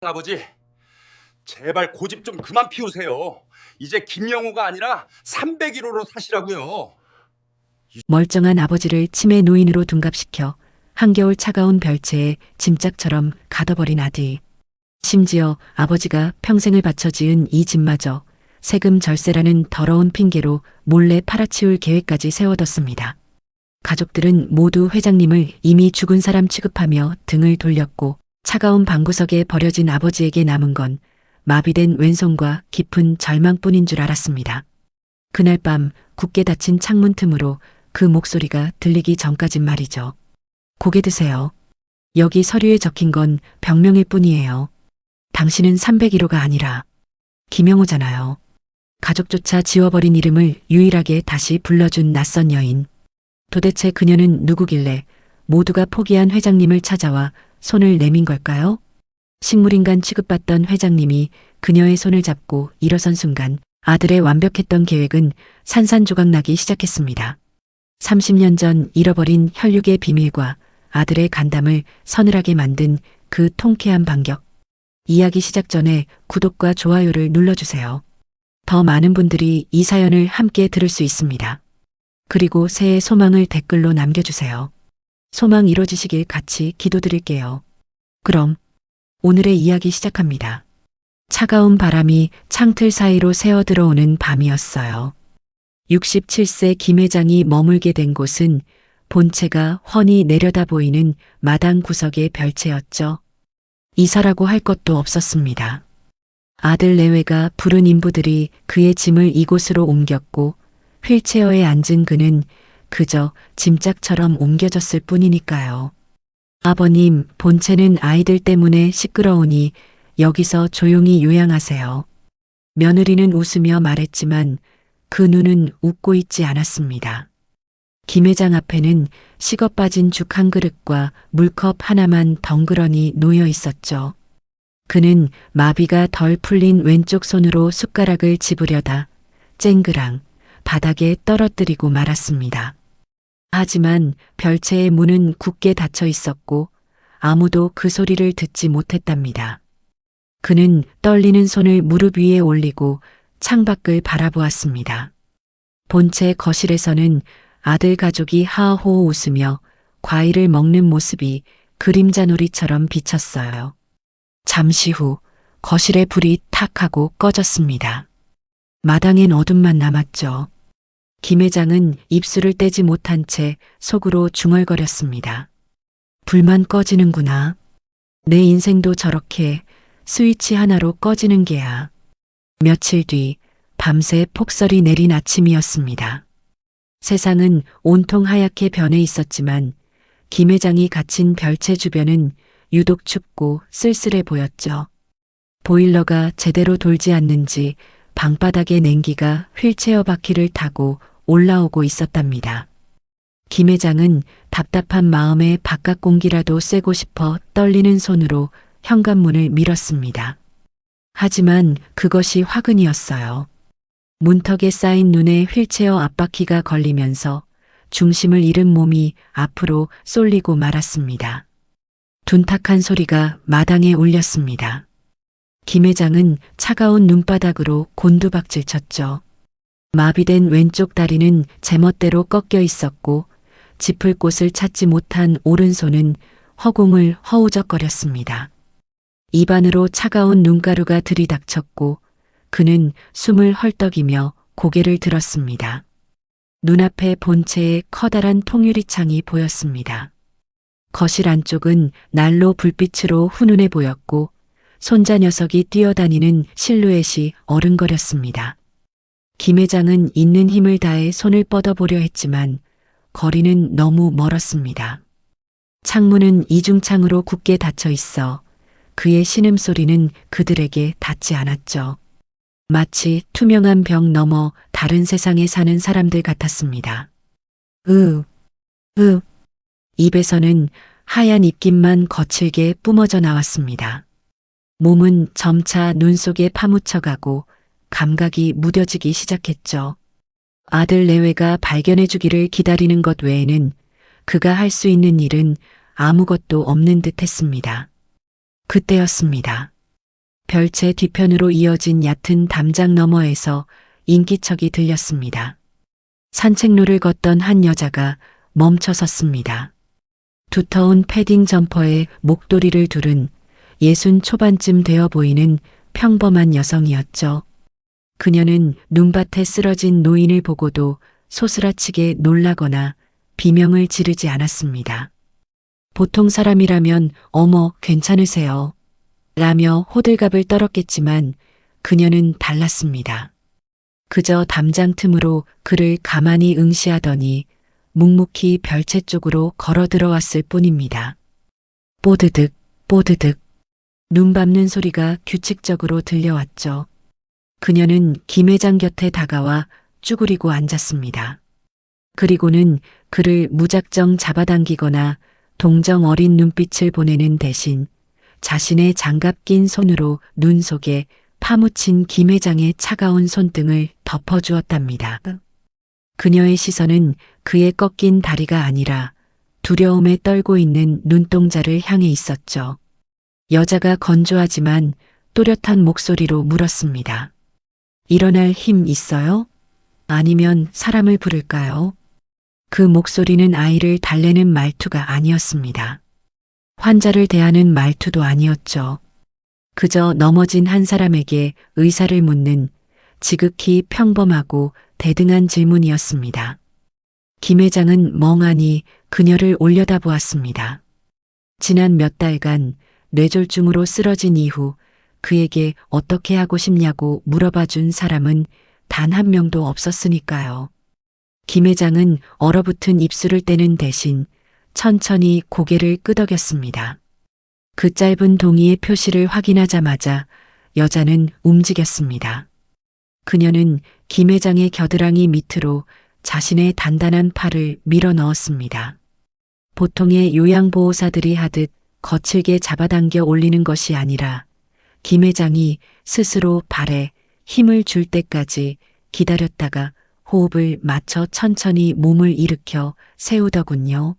아버지, 제발 고집 좀 그만 피우세요. 이제 김영우가 아니라 301호로 사시라고요. 멀쩡한 아버지를 치매 노인으로 둔갑시켜 한겨울 차가운 별채에 짐짝처럼 가둬버린 아들. 심지어 아버지가 평생을 바쳐 지은 이 집마저 세금 절세라는 더러운 핑계로 몰래 팔아치울 계획까지 세워뒀습니다. 가족들은 모두 회장님을 이미 죽은 사람 취급하며 등을 돌렸고 차가운 방구석에 버려진 아버지에게 남은 건 마비된 왼손과 깊은 절망뿐인 줄 알았습니다. 그날 밤 굳게 닫힌 창문 틈으로 그 목소리가 들리기 전까진 말이죠. 고개 드세요. 여기 서류에 적힌 건 병명일 뿐이에요. 당신은 301호가 아니라 김영우잖아요. 가족조차 지워버린 이름을 유일하게 다시 불러준 낯선 여인. 도대체 그녀는 누구길래 모두가 포기한 회장님을 찾아와 손을 내민 걸까요? 식물인간 취급받던 회장님이 그녀의 손을 잡고 일어선 순간 아들의 완벽했던 계획은 산산조각나기 시작했습니다. 30년 전 잃어버린 혈육의 비밀과 아들의 간담을 서늘하게 만든 그 통쾌한 반격. 이야기 시작 전에 구독과 좋아요를 눌러주세요. 더 많은 분들이 이 사연을 함께 들을 수 있습니다. 그리고 새해 소망을 댓글로 남겨주세요. 소망 이루어지시길 같이 기도드릴게요. 그럼 오늘의 이야기 시작합니다. 차가운 바람이 창틀 사이로 새어 들어오는 밤이었어요. 67세 김 회장이 머물게 된 곳은 본체가 훤히 내려다 보이는 마당 구석의 별채였죠. 이사라고 할 것도 없었습니다. 아들 내외가 부른 인부들이 그의 짐을 이곳으로 옮겼고 휠체어에 앉은 그는 그저 짐짝처럼 옮겨졌을 뿐이니까요. 아버님, 본체는 아이들 때문에 시끄러우니 여기서 조용히 요양하세요. 며느리는 웃으며 말했지만 그 눈은 웃고 있지 않았습니다. 김 회장 앞에는 식어 빠진 죽 한 그릇과 물컵 하나만 덩그러니 놓여 있었죠. 그는 마비가 덜 풀린 왼쪽 손으로 숟가락을 집으려다 쨍그랑 바닥에 떨어뜨리고 말았습니다. 하지만 별채의 문은 굳게 닫혀 있었고 아무도 그 소리를 듣지 못했답니다. 그는 떨리는 손을 무릎 위에 올리고 창밖을 바라보았습니다. 본체 거실에서는 아들 가족이 하하호호 웃으며 과일을 먹는 모습이 그림자 놀이처럼 비쳤어요. 잠시 후 거실의 불이 탁 하고 꺼졌습니다. 마당엔 어둠만 남았죠. 김 회장은 입술을 떼지 못한 채 속으로 중얼거렸습니다. 불만 꺼지는구나. 내 인생도 저렇게 스위치 하나로 꺼지는 게야. 며칠 뒤 밤새 폭설이 내린 아침이었습니다. 세상은 온통 하얗게 변해 있었지만 김 회장이 갇힌 별채 주변은 유독 춥고 쓸쓸해 보였죠. 보일러가 제대로 돌지 않는지 방바닥의 냉기가 휠체어 바퀴를 타고 올라오고 있었답니다. 김 회장은 답답한 마음에 바깥 공기라도 쐬고 싶어 떨리는 손으로 현관문을 밀었습니다. 하지만 그것이 화근이었어요. 문턱에 쌓인 눈에 휠체어 앞바퀴가 걸리면서 중심을 잃은 몸이 앞으로 쏠리고 말았습니다. 둔탁한 소리가 마당에 울렸습니다. 김 회장은 차가운 눈바닥으로 곤두박질 쳤죠. 마비된 왼쪽 다리는 제멋대로 꺾여 있었고 짚을 곳을 찾지 못한 오른손은 허공을 허우적거렸습니다. 입안으로 차가운 눈가루가 들이닥쳤고 그는 숨을 헐떡이며 고개를 들었습니다. 눈앞에 본체의 커다란 통유리창이 보였습니다. 거실 안쪽은 난로 불빛으로 훈훈해 보였고 손자 녀석이 뛰어다니는 실루엣이 어른거렸습니다. 김 회장은 있는 힘을 다해 손을 뻗어보려 했지만 거리는 너무 멀었습니다. 창문은 이중창으로 굳게 닫혀 있어 그의 신음소리는 그들에게 닿지 않았죠. 마치 투명한 벽 너머 다른 세상에 사는 사람들 같았습니다. 입에서는 하얀 입김만 거칠게 뿜어져 나왔습니다. 몸은 점차 눈 속에 파묻혀가고 감각이 무뎌지기 시작했죠. 아들 내외가 발견해 주기를 기다리는 것 외에는 그가 할 수 있는 일은 아무것도 없는 듯 했습니다. 그때였습니다. 별채 뒤편으로 이어진 얕은 담장 너머에서 인기척이 들렸습니다. 산책로를 걷던 한 여자가 멈춰 섰습니다. 두터운 패딩 점퍼에 목도리를 두른 60 초반쯤 되어 보이는 평범한 여성이었죠. 그녀는 눈밭에 쓰러진 노인을 보고도 소스라치게 놀라거나 비명을 지르지 않았습니다. 보통 사람이라면 어머 괜찮으세요? 라며 호들갑을 떨었겠지만 그녀는 달랐습니다. 그저 담장 틈으로 그를 가만히 응시하더니 묵묵히 별채 쪽으로 걸어 들어왔을 뿐입니다. 뽀드득 뽀드득 눈 밟는 소리가 규칙적으로 들려왔죠. 그녀는 김 회장 곁에 다가와 쭈그리고 앉았습니다. 그리고는 그를 무작정 잡아당기거나 동정 어린 눈빛을 보내는 대신 자신의 장갑 낀 손으로 눈 속에 파묻힌 김 회장의 차가운 손등을 덮어주었답니다. 그녀의 시선은 그의 꺾인 다리가 아니라 두려움에 떨고 있는 눈동자를 향해 있었죠. 여자가 건조하지만 또렷한 목소리로 물었습니다. 일어날 힘 있어요? 아니면 사람을 부를까요? 그 목소리는 아이를 달래는 말투가 아니었습니다. 환자를 대하는 말투도 아니었죠. 그저 넘어진 한 사람에게 의사를 묻는 지극히 평범하고 대등한 질문이었습니다. 김 회장은 멍하니 그녀를 올려다보았습니다. 지난 몇 달간 뇌졸중으로 쓰러진 이후 그에게 어떻게 하고 싶냐고 물어봐 준 사람은 단 한 명도 없었으니까요. 김 회장은 얼어붙은 입술을 떼는 대신 천천히 고개를 끄덕였습니다. 그 짧은 동의의 표시를 확인하자마자 여자는 움직였습니다. 그녀는 김 회장의 겨드랑이 밑으로 자신의 단단한 팔을 밀어 넣었습니다. 보통의 요양보호사들이 하듯 거칠게 잡아당겨 올리는 것이 아니라 김 회장이 스스로 발에 힘을 줄 때까지 기다렸다가 호흡을 맞춰 천천히 몸을 일으켜 세우더군요.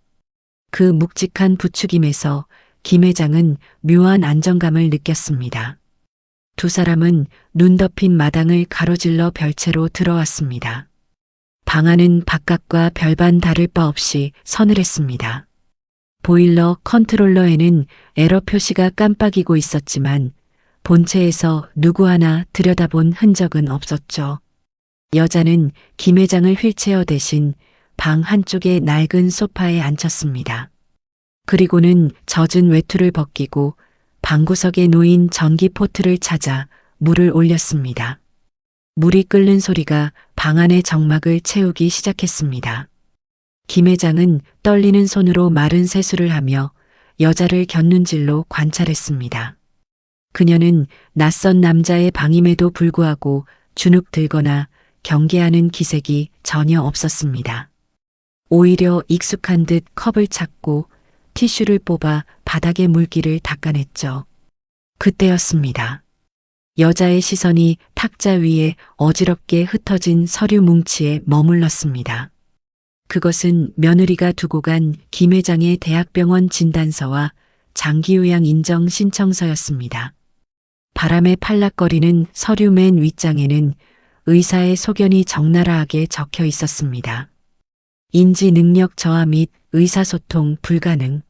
그 묵직한 부추김에서 김 회장은 묘한 안정감을 느꼈습니다. 두 사람은 눈 덮인 마당을 가로질러 별채로 들어왔습니다. 방 안은 바깥과 별반 다를 바 없이 서늘했습니다. 보일러 컨트롤러에는 에러 표시가 깜빡이고 있었지만 본체에서 누구 하나 들여다본 흔적은 없었죠. 여자는 김 회장을 휠체어 대신 방 한쪽의 낡은 소파에 앉혔습니다. 그리고는 젖은 외투를 벗기고 방구석에 놓인 전기 포트를 찾아 물을 올렸습니다. 물이 끓는 소리가 방 안의 정막을 채우기 시작했습니다. 김 회장은 떨리는 손으로 마른 세수를 하며 여자를 곁눈질로 관찰했습니다. 그녀는 낯선 남자의 방임에도 불구하고 주눅 들거나 경계하는 기색이 전혀 없었습니다. 오히려 익숙한 듯 컵을 찾고 티슈를 뽑아 바닥의 물기를 닦아냈죠. 그때였습니다. 여자의 시선이 탁자 위에 어지럽게 흩어진 서류 뭉치에 머물렀습니다. 그것은 며느리가 두고 간 김 회장의 대학병원 진단서와 장기요양 인정 신청서였습니다. 바람에 팔락거리는 서류 맨 윗장에는 의사의 소견이 적나라하게 적혀 있었습니다. 인지 능력 저하 및 의사소통 불가능.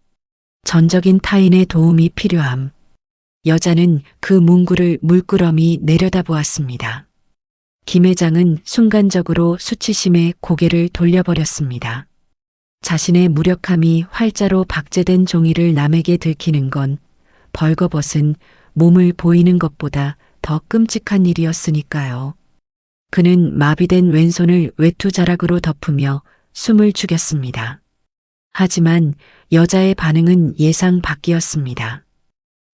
전적인 타인의 도움이 필요함. 여자는 그 문구를 물끄러미 내려다보았습니다. 김 회장은 순간적으로 수치심에 고개를 돌려버렸습니다. 자신의 무력함이 활자로 박제된 종이를 남에게 들키는 건 벌거벗은 몸을 보이는 것보다 더 끔찍한 일이었으니까요. 그는 마비된 왼손을 외투 자락으로 덮으며 숨을 죽였습니다. 하지만 여자의 반응은 예상 밖이었습니다.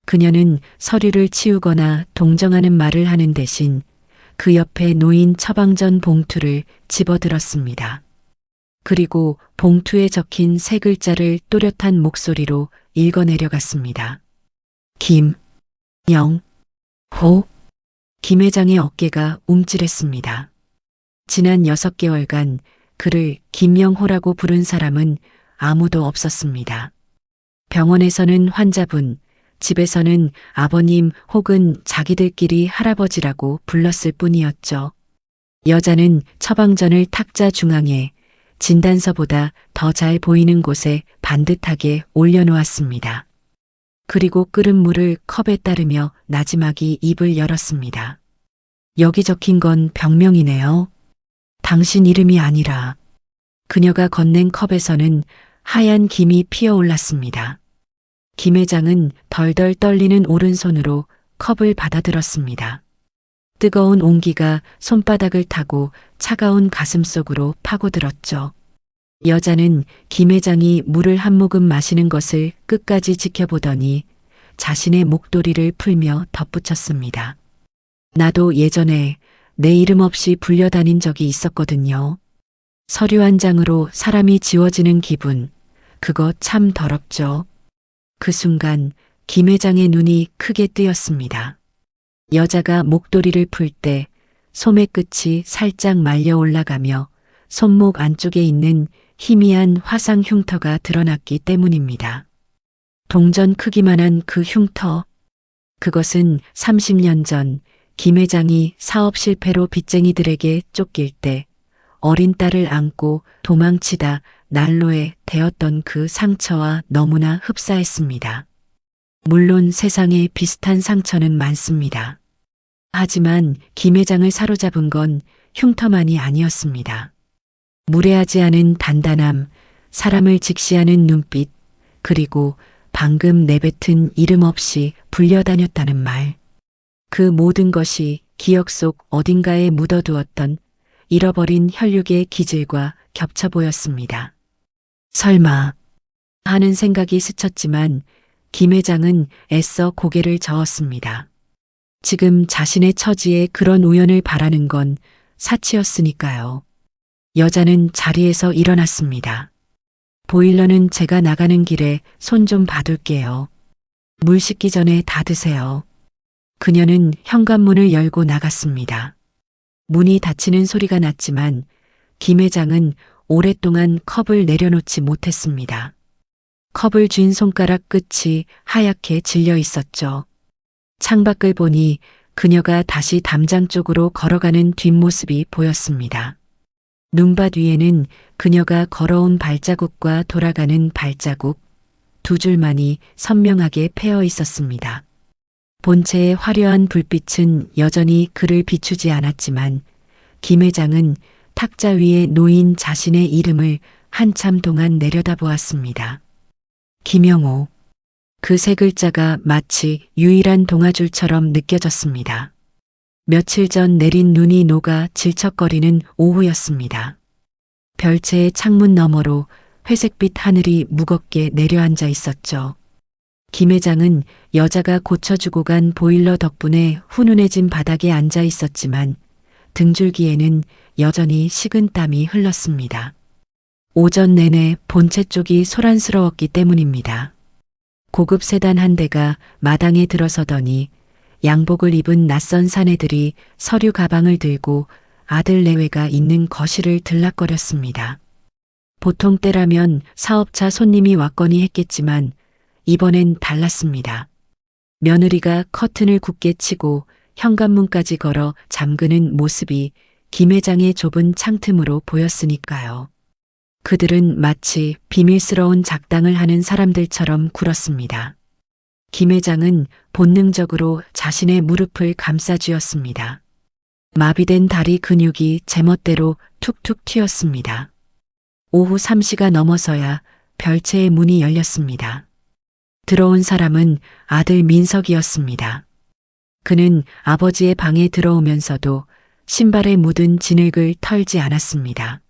그녀는 서류를 치우거나 동정하는 말을 하는 대신 그 옆에 놓인 처방전 봉투를 집어들었습니다. 그리고 봉투에 적힌 세 글자를 또렷한 목소리로 읽어내려갔습니다. 김영호. 김 회장의 어깨가 움찔했습니다. 지난 6개월간 그를 김영호라고 부른 사람은 아무도 없었습니다. 병원에서는 환자분, 집에서는 아버님 혹은 자기들끼리 할아버지라고 불렀을 뿐이었죠. 여자는 처방전을 탁자 중앙에 진단서보다 더 잘 보이는 곳에 반듯하게 올려놓았습니다. 그리고 끓은 물을 컵에 따르며 나지막이 입을 열었습니다. 여기 적힌 건 병명이네요. 당신 이름이 아니라. 그녀가 건넨 컵에서는 하얀 김이 피어올랐습니다. 김 회장은 덜덜 떨리는 오른손으로 컵을 받아들었습니다. 뜨거운 온기가 손바닥을 타고 차가운 가슴 속으로 파고들었죠. 여자는 김 회장이 물을 한 모금 마시는 것을 끝까지 지켜보더니 자신의 목도리를 풀며 덧붙였습니다. 나도 예전에 내 이름 없이 불려다닌 적이 있었거든요. 서류 한 장으로 사람이 지워지는 기분, 그거 참 더럽죠. 그 순간 김 회장의 눈이 크게 뜨였습니다. 여자가 목도리를 풀 때 소매 끝이 살짝 말려 올라가며 손목 안쪽에 있는 희미한 화상 흉터가 드러났기 때문입니다. 동전 크기만한 그 흉터. 그것은 30년 전 김 회장이 사업 실패로 빚쟁이들에게 쫓길 때 어린 딸을 안고 도망치다 난로에 데었던 그 상처와 너무나 흡사했습니다. 물론 세상에 비슷한 상처는 많습니다. 하지만 김 회장을 사로잡은 건 흉터만이 아니었습니다. 무례하지 않은 단단함, 사람을 직시하는 눈빛, 그리고 방금 내뱉은 이름 없이 불려다녔다는 말. 그 모든 것이 기억 속 어딘가에 묻어두었던 잃어버린 혈육의 기질과 겹쳐 보였습니다. 설마 하는 생각이 스쳤지만 김 회장은 애써 고개를 저었습니다. 지금 자신의 처지에 그런 우연을 바라는 건 사치였으니까요. 여자는 자리에서 일어났습니다. 보일러는 제가 나가는 길에 손 좀 봐둘게요. 물 식기 전에 다 드세요. 그녀는 현관문을 열고 나갔습니다. 문이 닫히는 소리가 났지만 김 회장은 오랫동안 컵을 내려놓지 못했습니다. 컵을 쥔 손가락 끝이 하얗게 질려 있었죠. 창밖을 보니 그녀가 다시 담장 쪽으로 걸어가는 뒷모습이 보였습니다. 눈밭 위에는 그녀가 걸어온 발자국과 돌아가는 발자국, 두 줄만이 선명하게 패어 있었습니다. 본체의 화려한 불빛은 여전히 그를 비추지 않았지만 김 회장은 탁자 위에 놓인 자신의 이름을 한참 동안 내려다보았습니다. 김영호. 그 세 글자가 마치 유일한 동아줄처럼 느껴졌습니다. 며칠 전 내린 눈이 녹아 질척거리는 오후였습니다. 별채의 창문 너머로 회색빛 하늘이 무겁게 내려앉아 있었죠. 김 회장은 여자가 고쳐주고 간 보일러 덕분에 훈훈해진 바닥에 앉아 있었지만 등줄기에는 여전히 식은 땀이 흘렀습니다. 오전 내내 본체 쪽이 소란스러웠기 때문입니다. 고급 세단 한 대가 마당에 들어서더니 양복을 입은 낯선 사내들이 서류 가방을 들고 아들 내외가 있는 거실을 들락거렸습니다. 보통 때라면 사업차 손님이 왔거니 했겠지만 이번엔 달랐습니다. 며느리가 커튼을 굳게 치고 현관문까지 걸어 잠그는 모습이 김 회장의 좁은 창틈으로 보였으니까요. 그들은 마치 비밀스러운 작당을 하는 사람들처럼 굴었습니다. 김 회장은 본능적으로 자신의 무릎을 감싸쥐었습니다. 마비된 다리 근육이 제멋대로 툭툭 튀었습니다. 오후 3시가 넘어서야 별채의 문이 열렸습니다. 들어온 사람은 아들 민석이었습니다. 그는 아버지의 방에 들어오면서도 신발에 묻은 진흙을 털지 않았습니다.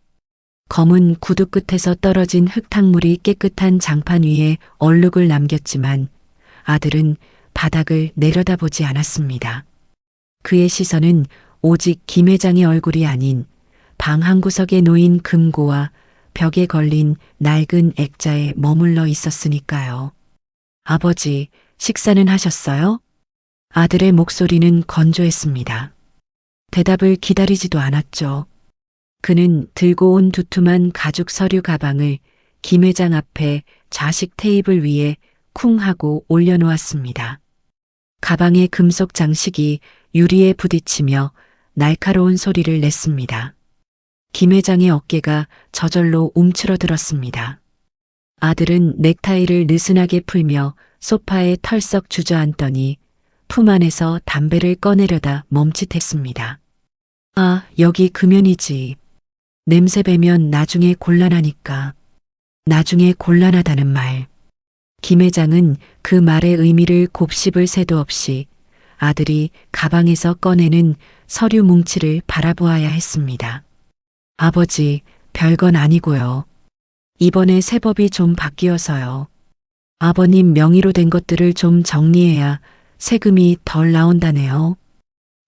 검은 구두 끝에서 떨어진 흙탕물이 깨끗한 장판 위에 얼룩을 남겼지만 아들은 바닥을 내려다보지 않았습니다. 그의 시선은 오직 김 회장의 얼굴이 아닌 방 한 구석에 놓인 금고와 벽에 걸린 낡은 액자에 머물러 있었으니까요. 아버지, 식사는 하셨어요? 아들의 목소리는 건조했습니다. 대답을 기다리지도 않았죠. 그는 들고 온 두툼한 가죽 서류 가방을 김 회장 앞에 좌식 테이블 위에 쿵 하고 올려놓았습니다. 가방의 금속 장식이 유리에 부딪히며 날카로운 소리를 냈습니다. 김 회장의 어깨가 저절로 움츠러들었습니다. 아들은 넥타이를 느슨하게 풀며 소파에 털썩 주저앉더니 품 안에서 담배를 꺼내려다 멈칫했습니다. 아, 여기 금연이지. 냄새 배면 나중에 곤란하니까. 나중에 곤란하다는 말. 김 회장은 그 말의 의미를 곱씹을 새도 없이 아들이 가방에서 꺼내는 서류 뭉치를 바라보아야 했습니다. 아버지, 별건 아니고요. 이번에 세법이 좀 바뀌어서요. 아버님 명의로 된 것들을 좀 정리해야 세금이 덜 나온다네요.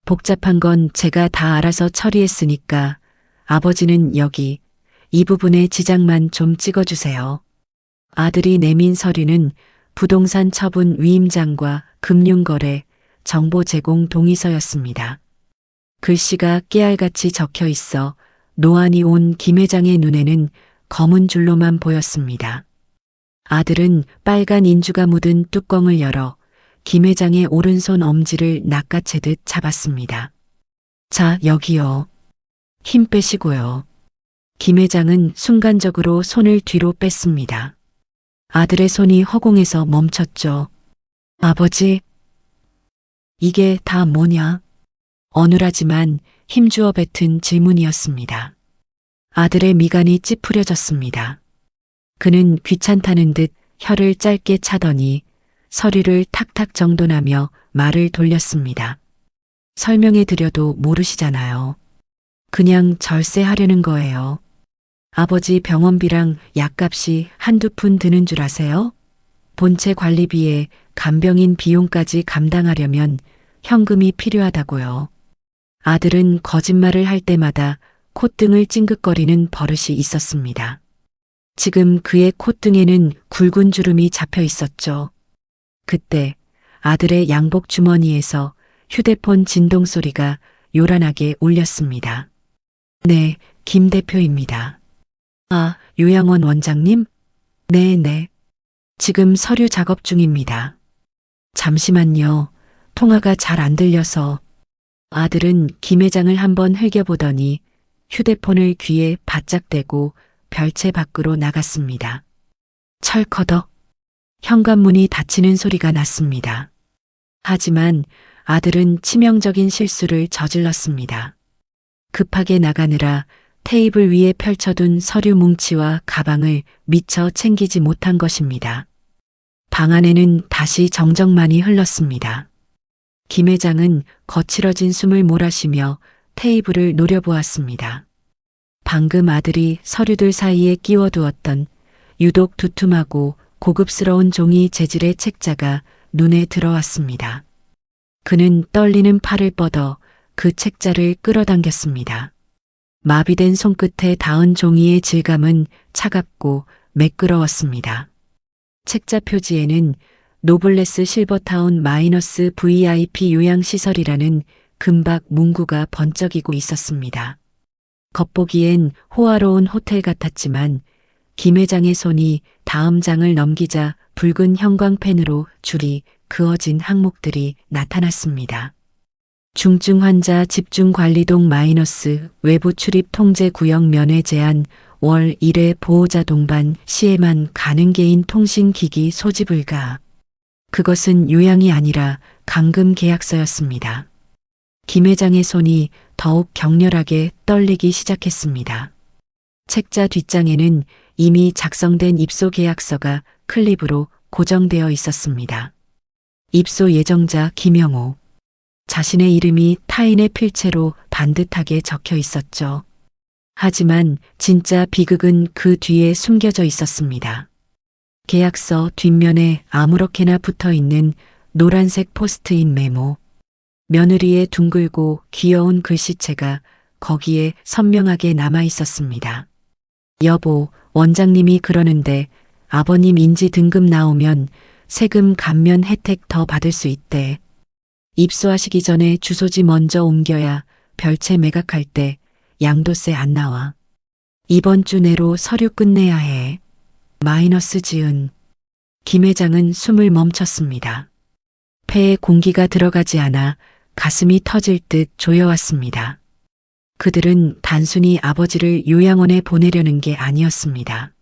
복잡한 건 제가 다 알아서 처리했으니까 아버지는 여기 이 부분에 지장만 좀 찍어주세요. 아들이 내민 서류는 부동산 처분 위임장과 금융거래, 정보 제공 동의서였습니다. 글씨가 깨알같이 적혀 있어 노안이 온 김 회장의 눈에는 검은 줄로만 보였습니다. 아들은 빨간 인주가 묻은 뚜껑을 열어 김 회장의 오른손 엄지를 낚아채듯 잡았습니다. 자, 여기요. 힘 빼시고요. 김 회장은 순간적으로 손을 뒤로 뺐습니다. 아들의 손이 허공에서 멈췄죠. 아버지, 이게 다 뭐냐? 어눌하지만 힘주어 뱉은 질문이었습니다. 아들의 미간이 찌푸려졌습니다. 그는 귀찮다는 듯 혀를 짧게 차더니 서류를 탁탁 정돈하며 말을 돌렸습니다. 설명해 드려도 모르시잖아요. 그냥 절세하려는 거예요. 아버지 병원비랑 약값이 한두 푼 드는 줄 아세요? 본체 관리비에 간병인 비용까지 감당하려면 현금이 필요하다고요. 아들은 거짓말을 할 때마다 콧등을 찡긋거리는 버릇이 있었습니다. 지금 그의 콧등에는 굵은 주름이 잡혀 있었죠. 그때 아들의 양복 주머니에서 휴대폰 진동 소리가 요란하게 울렸습니다. 네, 김 대표입니다. 아, 요양원 원장님? 네. 지금 서류 작업 중입니다. 잠시만요. 통화가 잘 안 들려서. 아들은 김 회장을 한번 흘겨보더니 휴대폰을 귀에 바짝 대고 별채 밖으로 나갔습니다. 철커덕. 현관문이 닫히는 소리가 났습니다. 하지만 아들은 치명적인 실수를 저질렀습니다. 급하게 나가느라 테이블 위에 펼쳐둔 서류 뭉치와 가방을 미처 챙기지 못한 것입니다. 방 안에는 다시 정적만이 흘렀습니다. 김 회장은 거칠어진 숨을 몰아쉬며 테이블을 노려보았습니다. 방금 아들이 서류들 사이에 끼워두었던 유독 두툼하고 고급스러운 종이 재질의 책자가 눈에 들어왔습니다. 그는 떨리는 팔을 뻗어 그 책자를 끌어당겼습니다. 마비된 손끝에 닿은 종이의 질감은 차갑고 매끄러웠습니다. 책자 표지에는 노블레스 실버타운 마이너스 VIP 요양시설이라는 금박 문구가 번쩍이고 있었습니다. 겉보기엔 호화로운 호텔 같았지만 김 회장의 손이 다음 장을 넘기자 붉은 형광펜으로 줄이 그어진 항목들이 나타났습니다. 중증 환자 집중관리동 마이너스 외부 출입 통제 구역 면회 제한 월 1회 보호자 동반 시에만 가능 개인 통신기기 소지 불가. 그것은 요양이 아니라 감금 계약서였습니다. 김 회장의 손이 더욱 격렬하게 떨리기 시작했습니다. 책자 뒷장에는 이미 작성된 입소 계약서가 클립으로 고정되어 있었습니다. 입소 예정자 김영호. 자신의 이름이 타인의 필체로 반듯하게 적혀 있었죠. 하지만 진짜 비극은 그 뒤에 숨겨져 있었습니다. 계약서 뒷면에 아무렇게나 붙어 있는 노란색 포스트잇 메모. 며느리의 둥글고 귀여운 글씨체가 거기에 선명하게 남아 있었습니다. 여보, 원장님이 그러는데 아버님 인지 등급 나오면 세금 감면 혜택 더 받을 수 있대. 입소하시기 전에 주소지 먼저 옮겨야 별채 매각할 때 양도세 안 나와. 이번 주 내로 서류 끝내야 해. 마이너스 지은. 김 회장은 숨을 멈췄습니다. 폐에 공기가 들어가지 않아 가슴이 터질 듯 조여왔습니다. 그들은 단순히 아버지를 요양원에 보내려는 게 아니었습니다.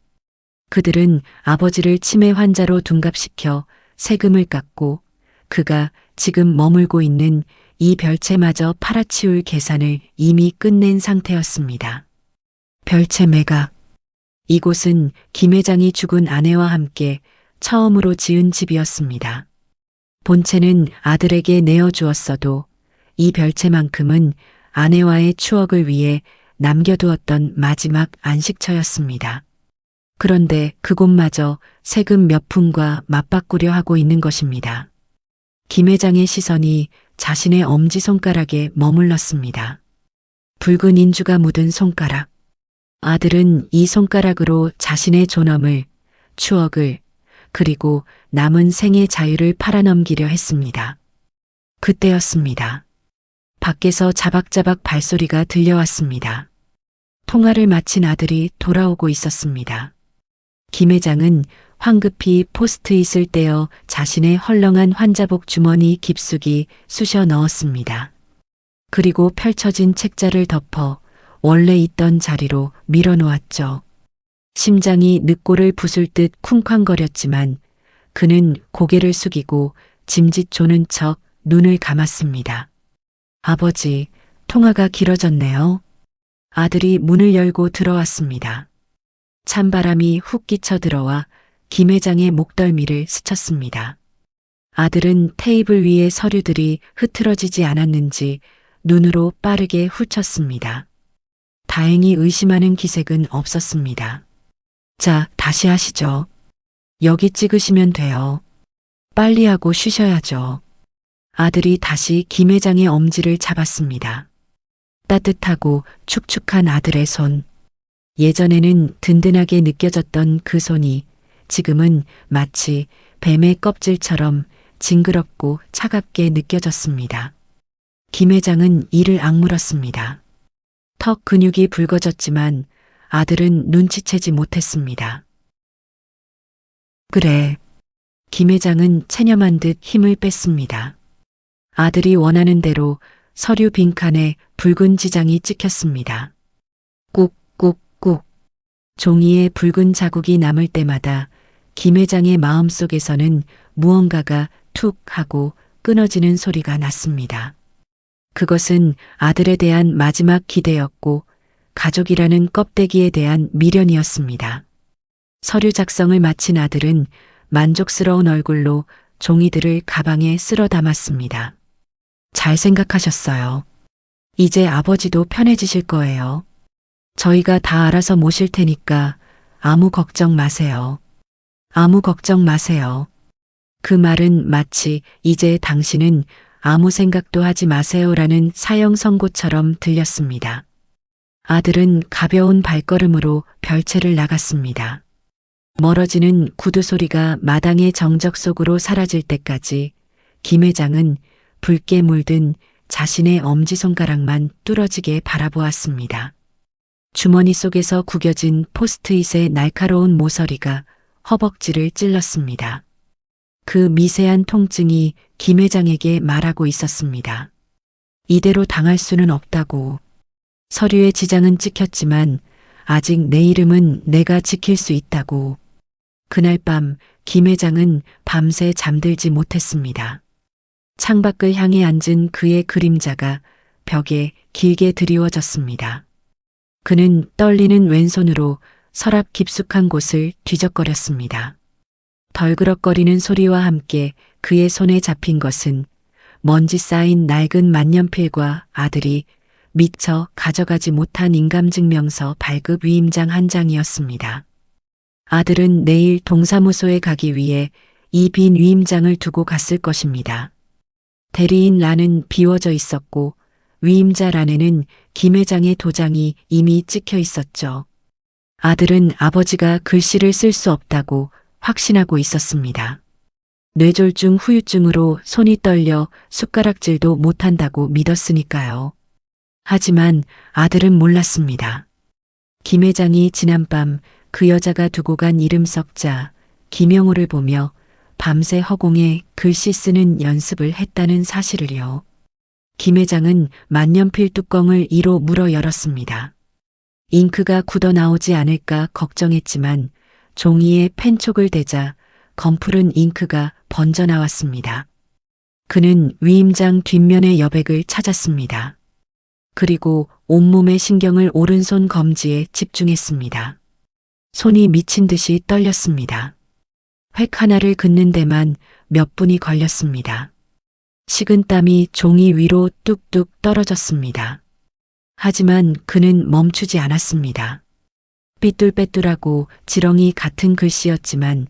그들은 아버지를 치매 환자로 둔갑시켜 세금을 깎고 그가 지금 머물고 있는 이 별채마저 팔아치울 계산을 이미 끝낸 상태였습니다. 별채 매각. 이곳은 김 회장이 죽은 아내와 함께 처음으로 지은 집이었습니다. 본체는 아들에게 내어주었어도 이 별채만큼은 아내와의 추억을 위해 남겨두었던 마지막 안식처였습니다. 그런데 그곳마저 세금 몇 푼과 맞바꾸려 하고 있는 것입니다. 김 회장의 시선이 자신의 엄지손가락에 머물렀습니다. 붉은 인주가 묻은 손가락. 아들은 이 손가락으로 자신의 존엄을, 추억을, 그리고 남은 생의 자유를 팔아넘기려 했습니다. 그때였습니다. 밖에서 자박자박 발소리가 들려왔습니다. 통화를 마친 아들이 돌아오고 있었습니다. 김 회장은 황급히 포스트잇을 떼어 자신의 헐렁한 환자복 주머니 깊숙이 쑤셔 넣었습니다. 그리고 펼쳐진 책자를 덮어 원래 있던 자리로 밀어놓았죠. 심장이 늑골을 부술 듯 쿵쾅거렸지만 그는 고개를 숙이고 짐짓 조는 척 눈을 감았습니다. 아버지, 통화가 길어졌네요. 아들이 문을 열고 들어왔습니다. 찬바람이 훅 끼쳐 들어와 김 회장의 목덜미를 스쳤습니다. 아들은 테이블 위에 서류들이 흐트러지지 않았는지 눈으로 빠르게 훑었습니다. 다행히 의심하는 기색은 없었습니다. 자, 다시 하시죠. 여기 찍으시면 돼요. 빨리 하고 쉬셔야죠. 아들이 다시 김 회장의 엄지를 잡았습니다. 따뜻하고 축축한 아들의 손. 예전에는 든든하게 느껴졌던 그 손이 지금은 마치 뱀의 껍질처럼 징그럽고 차갑게 느껴졌습니다. 김 회장은 이를 악물었습니다. 턱 근육이 붉어졌지만 아들은 눈치채지 못했습니다. 그래. 김 회장은 체념한 듯 힘을 뺐습니다. 아들이 원하는 대로 서류 빈칸에 붉은 지장이 찍혔습니다. 꾹꾹꾹. 종이에 붉은 자국이 남을 때마다 김 회장의 마음속에서는 무언가가 툭 하고 끊어지는 소리가 났습니다. 그것은 아들에 대한 마지막 기대였고 가족이라는 껍데기에 대한 미련이었습니다. 서류 작성을 마친 아들은 만족스러운 얼굴로 종이들을 가방에 쓸어 담았습니다. 잘 생각하셨어요. 이제 아버지도 편해지실 거예요. 저희가 다 알아서 모실 테니까 아무 걱정 마세요. 아무 걱정 마세요. 그 말은 마치 이제 당신은 아무 생각도 하지 마세요라는 사형 선고처럼 들렸습니다. 아들은 가벼운 발걸음으로 별채를 나갔습니다. 멀어지는 구두 소리가 마당의 정적 속으로 사라질 때까지 김 회장은 붉게 물든 자신의 엄지손가락만 뚫어지게 바라보았습니다. 주머니 속에서 구겨진 포스트잇의 날카로운 모서리가 허벅지를 찔렀습니다. 그 미세한 통증이 김 회장에게 말하고 있었습니다. 이대로 당할 수는 없다고. 서류에 지장은 찍혔지만 아직 내 이름은 내가 지킬 수 있다고. 그날 밤 김 회장은 밤새 잠들지 못했습니다. 창밖을 향해 앉은 그의 그림자가 벽에 길게 드리워졌습니다. 그는 떨리는 왼손으로 서랍 깊숙한 곳을 뒤적거렸습니다. 덜그럭거리는 소리와 함께 그의 손에 잡힌 것은 먼지 쌓인 낡은 만년필과 아들이 미처 가져가지 못한 인감증명서 발급 위임장 한 장이었습니다. 아들은 내일 동사무소에 가기 위해 이 빈 위임장을 두고 갔을 것입니다. 대리인 란은 비워져 있었고 위임자 란에는 김 회장의 도장이 이미 찍혀 있었죠. 아들은 아버지가 글씨를 쓸 수 없다고 확신하고 있었습니다. 뇌졸중 후유증으로 손이 떨려 숟가락질도 못한다고 믿었으니까요. 하지만 아들은 몰랐습니다. 김 회장이 지난밤 그 여자가 두고 간 이름 석자 김영호를 보며 밤새 허공에 글씨 쓰는 연습을 했다는 사실을요. 김 회장은 만년필 뚜껑을 이로 물어 열었습니다. 잉크가 굳어 나오지 않을까 걱정했지만 종이에 펜촉을 대자 검푸른 잉크가 번져 나왔습니다. 그는 위임장 뒷면의 여백을 찾았습니다. 그리고 온몸의 신경을 오른손 검지에 집중했습니다. 손이 미친 듯이 떨렸습니다. 획 하나를 긋는 데만 몇 분이 걸렸습니다. 식은땀이 종이 위로 뚝뚝 떨어졌습니다. 하지만 그는 멈추지 않았습니다. 삐뚤빼뚤하고 지렁이 같은 글씨였지만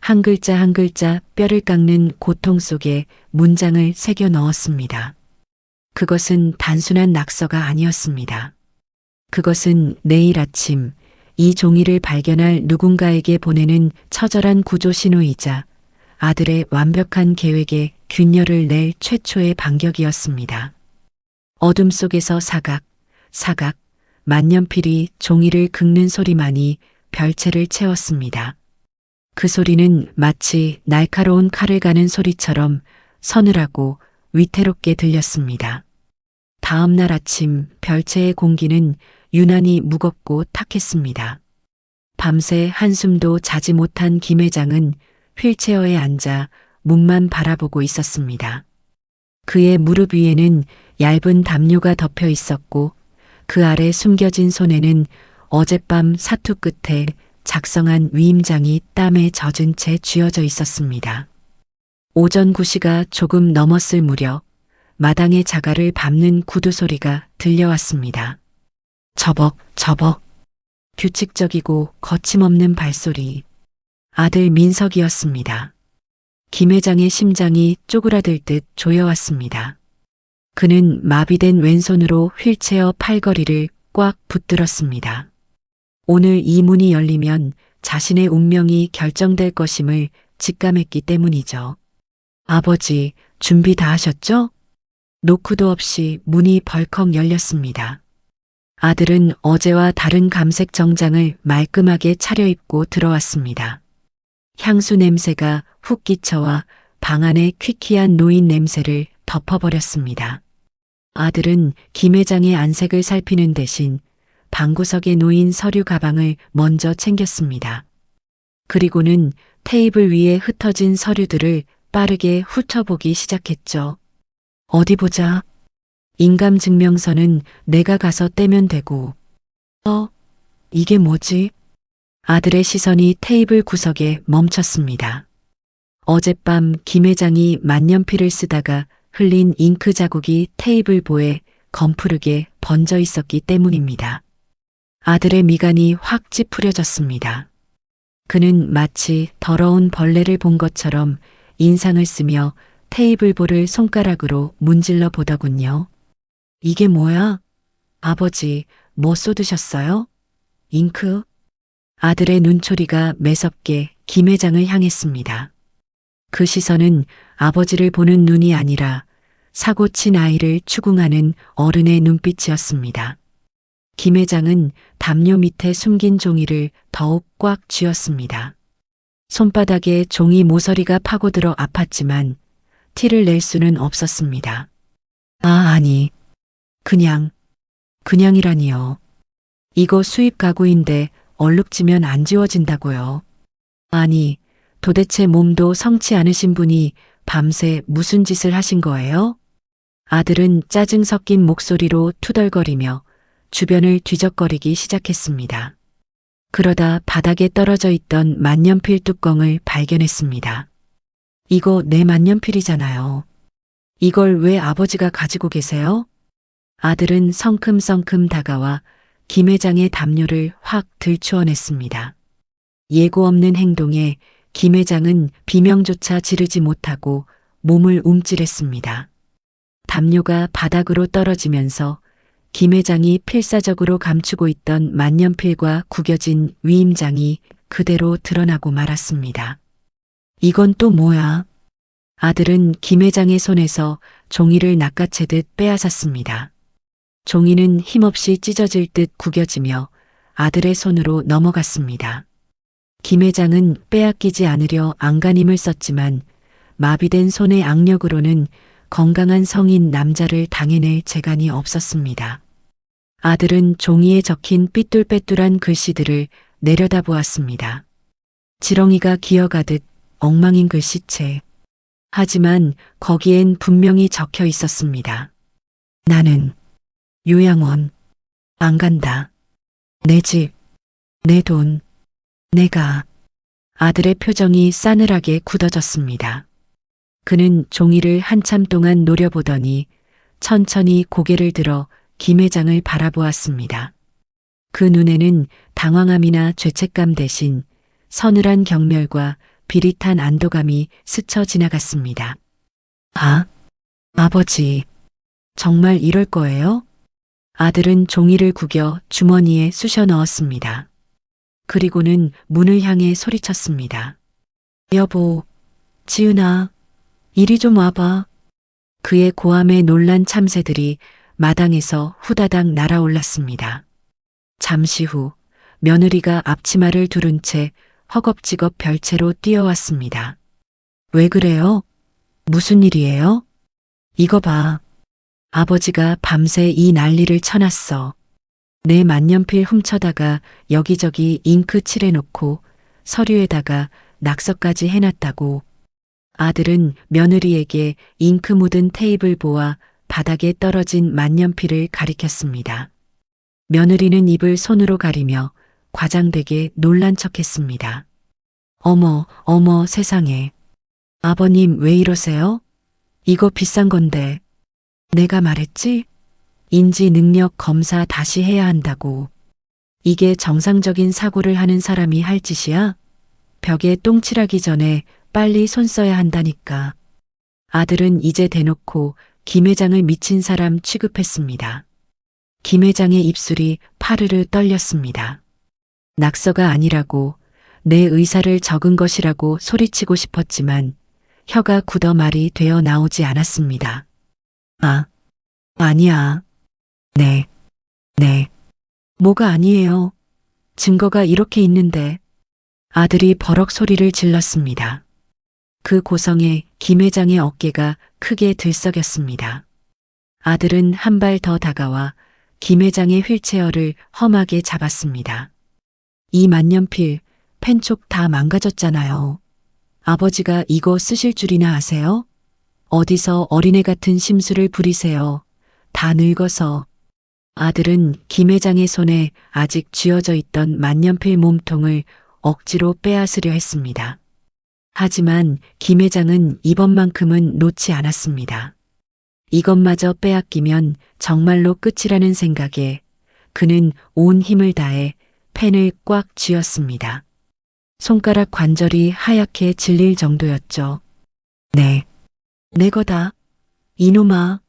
한 글자 한 글자 뼈를 깎는 고통 속에 문장을 새겨 넣었습니다. 그것은 단순한 낙서가 아니었습니다. 그것은 내일 아침 이 종이를 발견할 누군가에게 보내는 처절한 구조 신호이자 아들의 완벽한 계획에 균열을 낼 최초의 반격이었습니다. 어둠 속에서 사각, 사각, 만년필이 종이를 긁는 소리만이 별채를 채웠습니다. 그 소리는 마치 날카로운 칼을 가는 소리처럼 서늘하고 위태롭게 들렸습니다. 다음 날 아침 별채의 공기는 유난히 무겁고 탁했습니다. 밤새 한숨도 자지 못한 김 회장은 휠체어에 앉아 문만 바라보고 있었습니다. 그의 무릎 위에는 얇은 담요가 덮여 있었고 그 아래 숨겨진 손에는 어젯밤 사투 끝에 작성한 위임장이 땀에 젖은 채 쥐어져 있었습니다. 오전 9시가 조금 넘었을 무렵 마당의 자갈을 밟는 구두 소리가 들려왔습니다. 저벅 저벅 규칙적이고 거침없는 발소리. 아들 민석이었습니다. 김 회장의 심장이 쪼그라들 듯 조여왔습니다. 그는 마비된 왼손으로 휠체어 팔걸이를 꽉 붙들었습니다. 오늘 이 문이 열리면 자신의 운명이 결정될 것임을 직감했기 때문이죠. 아버지, 준비 다 하셨죠? 노크도 없이 문이 벌컥 열렸습니다. 아들은 어제와 다른 감색 정장을 말끔하게 차려입고 들어왔습니다. 향수 냄새가 훅 끼쳐와 방 안의 퀴퀴한 노인 냄새를 덮어버렸습니다. 아들은 김 회장의 안색을 살피는 대신 방구석에 놓인 서류 가방을 먼저 챙겼습니다. 그리고는 테이블 위에 흩어진 서류들을 빠르게 훑어보기 시작했죠. 어디 보자. 인감증명서는 내가 가서 떼면 되고. 이게 뭐지? 아들의 시선이 테이블 구석에 멈췄습니다. 어젯밤 김 회장이 만년필을 쓰다가 흘린 잉크 자국이 테이블 보에 검푸르게 번져 있었기 때문입니다. 아들의 미간이 확 찌푸려졌습니다. 그는 마치 더러운 벌레를 본 것처럼 인상을 쓰며 테이블 볼을 손가락으로 문질러 보더군요. 이게 뭐야? 아버지, 뭐 쏟으셨어요? 잉크? 아들의 눈초리가 매섭게 김 회장을 향했습니다. 그 시선은 아버지를 보는 눈이 아니라 사고 친 아이를 추궁하는 어른의 눈빛이었습니다. 김 회장은 담요 밑에 숨긴 종이를 더욱 꽉 쥐었습니다. 손바닥에 종이 모서리가 파고들어 아팠지만 티를 낼 수는 없었습니다. 아니. 그냥이라니요. 이거 수입 가구인데 얼룩지면 안 지워진다고요. 아니, 도대체 몸도 성치 않으신 분이 밤새 무슨 짓을 하신 거예요? 아들은 짜증 섞인 목소리로 투덜거리며 주변을 뒤적거리기 시작했습니다. 그러다 바닥에 떨어져 있던 만년필 뚜껑을 발견했습니다. 이거 내 만년필이잖아요. 이걸 왜 아버지가 가지고 계세요? 아들은 성큼성큼 다가와 김 회장의 담요를 확 들추어냈습니다. 예고 없는 행동에 김 회장은 비명조차 지르지 못하고 몸을 움찔했습니다. 담요가 바닥으로 떨어지면서 김 회장이 필사적으로 감추고 있던 만년필과 구겨진 위임장이 그대로 드러나고 말았습니다. 이건 또 뭐야? 아들은 김 회장의 손에서 종이를 낚아채듯 빼앗았습니다. 종이는 힘없이 찢어질 듯 구겨지며 아들의 손으로 넘어갔습니다. 김 회장은 빼앗기지 않으려 안간힘을 썼지만 마비된 손의 악력으로는 건강한 성인 남자를 당해낼 재간이 없었습니다. 아들은 종이에 적힌 삐뚤빼뚤한 글씨들을 내려다보았습니다. 지렁이가 기어가듯 엉망인 글씨체. 하지만 거기엔 분명히 적혀 있었습니다. 나는 요양원 안 간다. 내 집, 내 돈, 내가. 아들의 표정이 싸늘하게 굳어졌습니다. 그는 종이를 한참 동안 노려보더니 천천히 고개를 들어 김 회장을 바라보았습니다. 그 눈에는 당황함이나 죄책감 대신 서늘한 경멸과 비릿한 안도감이 스쳐 지나갔습니다. 아, 아버지, 정말 이럴 거예요? 아들은 종이를 구겨 주머니에 쑤셔 넣었습니다. 그리고는 문을 향해 소리쳤습니다. 여보, 지은아, 이리 좀 와봐. 그의 고함에 놀란 참새들이 마당에서 후다닥 날아올랐습니다. 잠시 후 며느리가 앞치마를 두른 채 허겁지겁 별채로 뛰어왔습니다. 왜 그래요? 무슨 일이에요? 이거 봐. 아버지가 밤새 이 난리를 쳐놨어. 내 만년필 훔쳐다가 여기저기 잉크 칠해놓고 서류에다가 낙서까지 해놨다고. 아들은 며느리에게 잉크 묻은 테이블 보와 바닥에 떨어진 만년필을 가리켰습니다. 며느리는 입을 손으로 가리며 과장되게 놀란 척했습니다. 어머, 어머 세상에. 아버님 왜 이러세요? 이거 비싼 건데. 내가 말했지? 인지 능력 검사 다시 해야 한다고. 이게 정상적인 사고를 하는 사람이 할 짓이야? 벽에 똥칠하기 전에 빨리 손 써야 한다니까. 아들은 이제 대놓고 김 회장을 미친 사람 취급했습니다. 김 회장의 입술이 파르르 떨렸습니다. 낙서가 아니라고, 내 의사를 적은 것이라고 소리치고 싶었지만 혀가 굳어 말이 되어 나오지 않았습니다. 아, 아니야. 네. 뭐가 아니에요. 증거가 이렇게 있는데. 아들이 버럭 소리를 질렀습니다. 그 고성에 김 회장의 어깨가 크게 들썩였습니다. 아들은 한 발 더 다가와 김 회장의 휠체어를 험하게 잡았습니다. 이 만년필, 펜촉 다 망가졌잖아요. 아버지가 이거 쓰실 줄이나 아세요? 어디서 어린애 같은 심술을 부리세요. 다 늙어서. 아들은 김 회장의 손에 아직 쥐어져 있던 만년필 몸통을 억지로 빼앗으려 했습니다. 하지만 김 회장은 이번만큼은 놓지 않았습니다. 이것마저 빼앗기면 정말로 끝이라는 생각에 그는 온 힘을 다해 펜을 꽉 쥐었습니다. 손가락 관절이 하얗게 질릴 정도였죠. 네, 내 거다. 이놈아.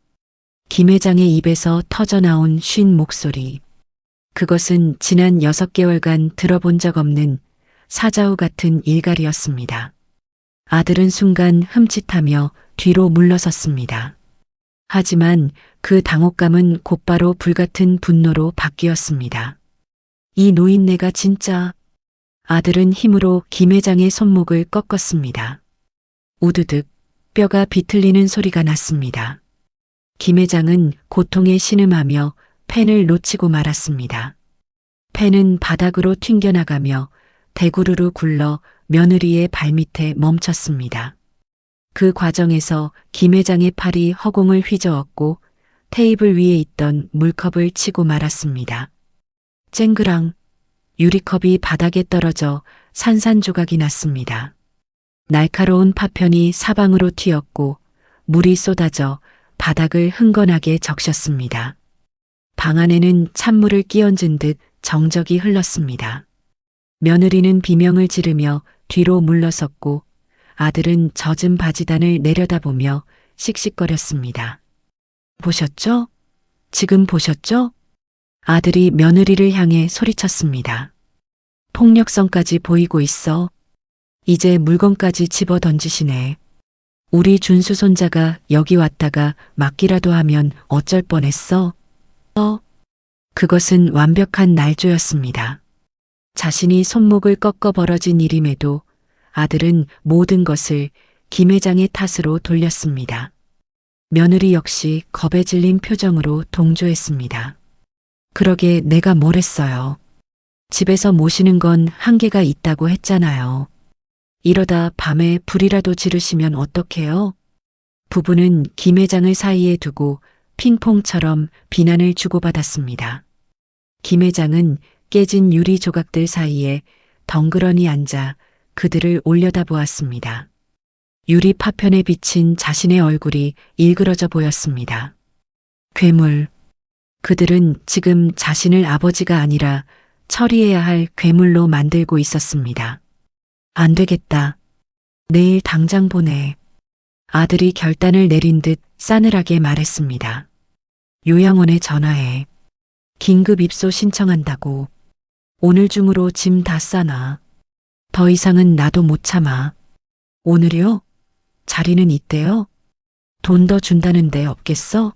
김 회장의 입에서 터져나온 쉰 목소리. 그것은 지난 6개월간 들어본 적 없는 사자우 같은 일갈이었습니다. 아들은 순간 흠칫하며 뒤로 물러섰습니다. 하지만 그 당혹감은 곧바로 불같은 분노로 바뀌었습니다. 이 노인네가 진짜. 아들은 힘으로 김 회장의 손목을 꺾었습니다. 우두득 뼈가 비틀리는 소리가 났습니다. 김 회장은 고통에 신음하며 펜을 놓치고 말았습니다. 펜은 바닥으로 튕겨나가며 대구르르 굴러 며느리의 발밑에 멈췄습니다. 그 과정에서 김 회장의 팔이 허공을 휘저었고 테이블 위에 있던 물컵을 치고 말았습니다. 쨍그랑. 유리컵이 바닥에 떨어져 산산조각이 났습니다. 날카로운 파편이 사방으로 튀었고 물이 쏟아져 바닥을 흥건하게 적셨습니다. 방 안에는 찬물을 끼얹은 듯 정적이 흘렀습니다. 며느리는 비명을 지르며 뒤로 물러섰고 아들은 젖은 바지단을 내려다보며 씩씩거렸습니다. 보셨죠? 지금 보셨죠? 아들이 며느리를 향해 소리쳤습니다. 폭력성까지 보이고 있어. 이제 물건까지 집어 던지시네. 우리 준수 손자가 여기 왔다가 맞기라도 하면 어쩔 뻔했어. 그것은 완벽한 날조였습니다. 자신이 손목을 꺾어 벌어진 일임에도 아들은 모든 것을 김 회장의 탓으로 돌렸습니다. 며느리 역시 겁에 질린 표정으로 동조했습니다. 그러게 내가 뭘 했어요. 집에서 모시는 건 한계가 있다고 했잖아요. 이러다 밤에 불이라도 지르시면 어떡해요? 부부는 김 회장을 사이에 두고 핑퐁처럼 비난을 주고받았습니다. 김 회장은 깨진 유리 조각들 사이에 덩그러니 앉아 그들을 올려다보았습니다. 유리 파편에 비친 자신의 얼굴이 일그러져 보였습니다. 괴물. 그들은 지금 자신을 아버지가 아니라 처리해야 할 괴물로 만들고 있었습니다. 안 되겠다. 내일 당장 보내. 아들이 결단을 내린 듯 싸늘하게 말했습니다. 요양원에 전화해. 긴급 입소 신청한다고. 오늘 중으로 짐 다 싸놔. 더 이상은 나도 못 참아. 오늘이요? 자리는 있대요? 돈 더 준다는데 없겠어?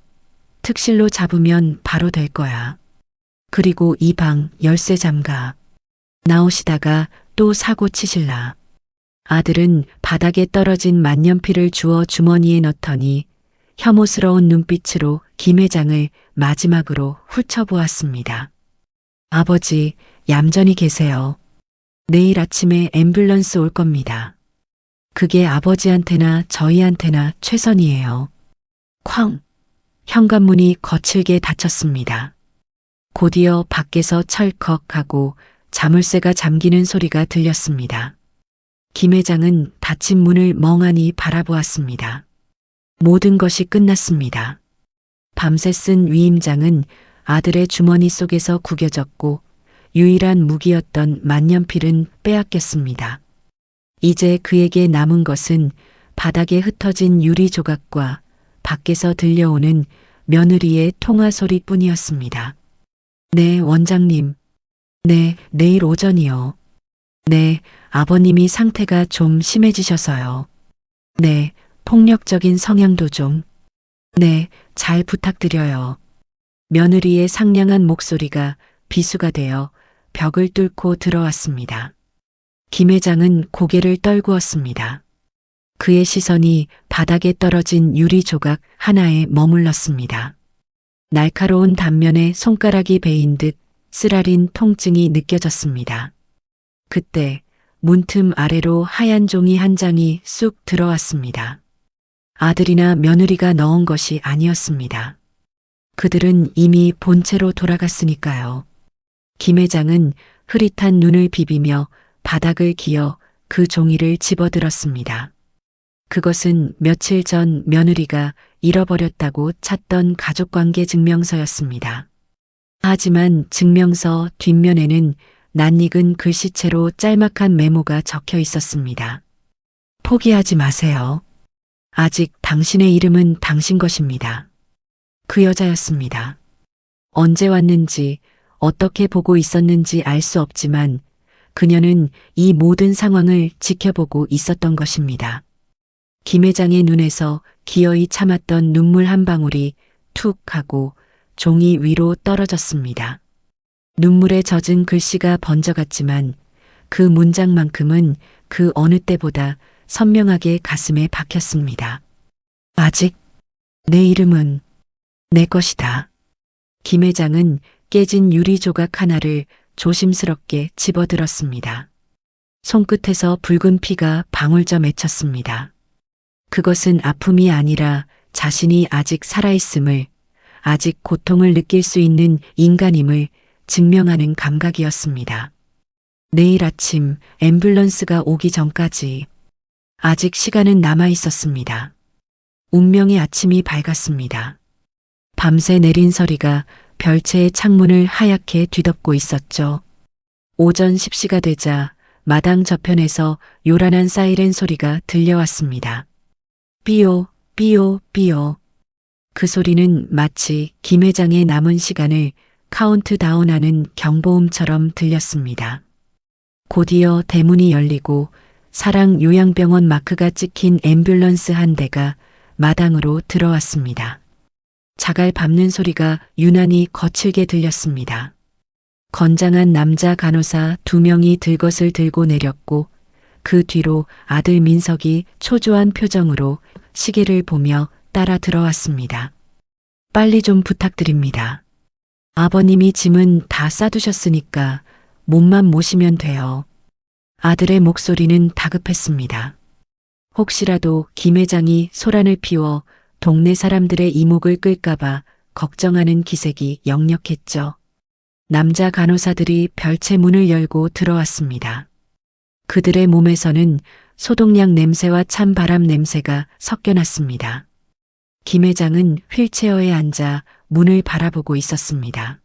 특실로 잡으면 바로 될 거야. 그리고 이 방 열쇠 잠가. 나오시다가 또 사고 치실라. 아들은 바닥에 떨어진 만년필을 주워 주머니에 넣더니 혐오스러운 눈빛으로 김 회장을 마지막으로 훑어보았습니다. 아버지, 얌전히 계세요. 내일 아침에 앰뷸런스 올 겁니다. 그게 아버지한테나 저희한테나 최선이에요. 쾅! 현관문이 거칠게 닫혔습니다. 곧이어 밖에서 철컥하고 자물쇠가 잠기는 소리가 들렸습니다. 김 회장은 닫힌 문을 멍하니 바라보았습니다. 모든 것이 끝났습니다. 밤새 쓴 위임장은 아들의 주머니 속에서 구겨졌고 유일한 무기였던 만년필은 빼앗겼습니다. 이제 그에게 남은 것은 바닥에 흩어진 유리 조각과 밖에서 들려오는 며느리의 통화 소리뿐이었습니다. 네, 원장님. 네, 내일 오전이요. 네, 아버님이 상태가 좀 심해지셔서요. 네, 폭력적인 성향도 좀. 네, 잘 부탁드려요. 며느리의 상냥한 목소리가 비수가 되어 벽을 뚫고 들어왔습니다. 김 회장은 고개를 떨구었습니다. 그의 시선이 바닥에 떨어진 유리 조각 하나에 머물렀습니다. 날카로운 단면에 손가락이 베인 듯 쓰라린 통증이 느껴졌습니다. 그때 문틈 아래로 하얀 종이 한 장이 쑥 들어왔습니다. 아들이나 며느리가 넣은 것이 아니었습니다. 그들은 이미 본체로 돌아갔으니까요. 김 회장은 흐릿한 눈을 비비며 바닥을 기어 그 종이를 집어들었습니다. 그것은 며칠 전 며느리가 잃어버렸다고 찾던 가족관계 증명서였습니다. 하지만 증명서 뒷면에는 낯익은 글씨체로 짤막한 메모가 적혀 있었습니다. 포기하지 마세요. 아직 당신의 이름은 당신 것입니다. 그 여자였습니다. 언제 왔는지 어떻게 보고 있었는지 알 수 없지만 그녀는 이 모든 상황을 지켜보고 있었던 것입니다. 김 회장의 눈에서 기어이 참았던 눈물 한 방울이 툭 하고 종이 위로 떨어졌습니다. 눈물에 젖은 글씨가 번져갔지만 그 문장만큼은 그 어느 때보다 선명하게 가슴에 박혔습니다. 아직 내 이름은 내 것이다. 김 회장은 깨진 유리 조각 하나를 조심스럽게 집어들었습니다. 손끝에서 붉은 피가 방울져 맺혔습니다. 그것은 아픔이 아니라 자신이 아직 살아있음을, 아직 고통을 느낄 수 있는 인간임을 증명하는 감각이었습니다. 내일 아침 앰뷸런스가 오기 전까지 아직 시간은 남아 있었습니다. 운명의 아침이 밝았습니다. 밤새 내린 서리가 별채의 창문을 하얗게 뒤덮고 있었죠. 오전 10시가 되자 마당 저편에서 요란한 사이렌 소리가 들려왔습니다. 삐요, 삐요, 삐요. 그 소리는 마치 김 회장의 남은 시간을 카운트다운하는 경보음처럼 들렸습니다. 곧이어 대문이 열리고 사랑 요양병원 마크가 찍힌 앰뷸런스 한 대가 마당으로 들어왔습니다. 자갈 밟는 소리가 유난히 거칠게 들렸습니다. 건장한 남자 간호사 2명이 들것을 들고 내렸고 그 뒤로 아들 민석이 초조한 표정으로 시계를 보며 따라 들어왔습니다. 빨리 좀 부탁드립니다. 아버님이 짐은 다 싸두셨으니까 몸만 모시면 돼요. 아들의 목소리는 다급했습니다. 혹시라도 김 회장이 소란을 피워 동네 사람들의 이목을 끌까봐 걱정하는 기색이 역력했죠. 남자 간호사들이 별채 문을 열고 들어왔습니다. 그들의 몸에서는 소독약 냄새와 찬바람 냄새가 섞여났습니다. 김 회장은 휠체어에 앉아 문을 바라보고 있었습니다.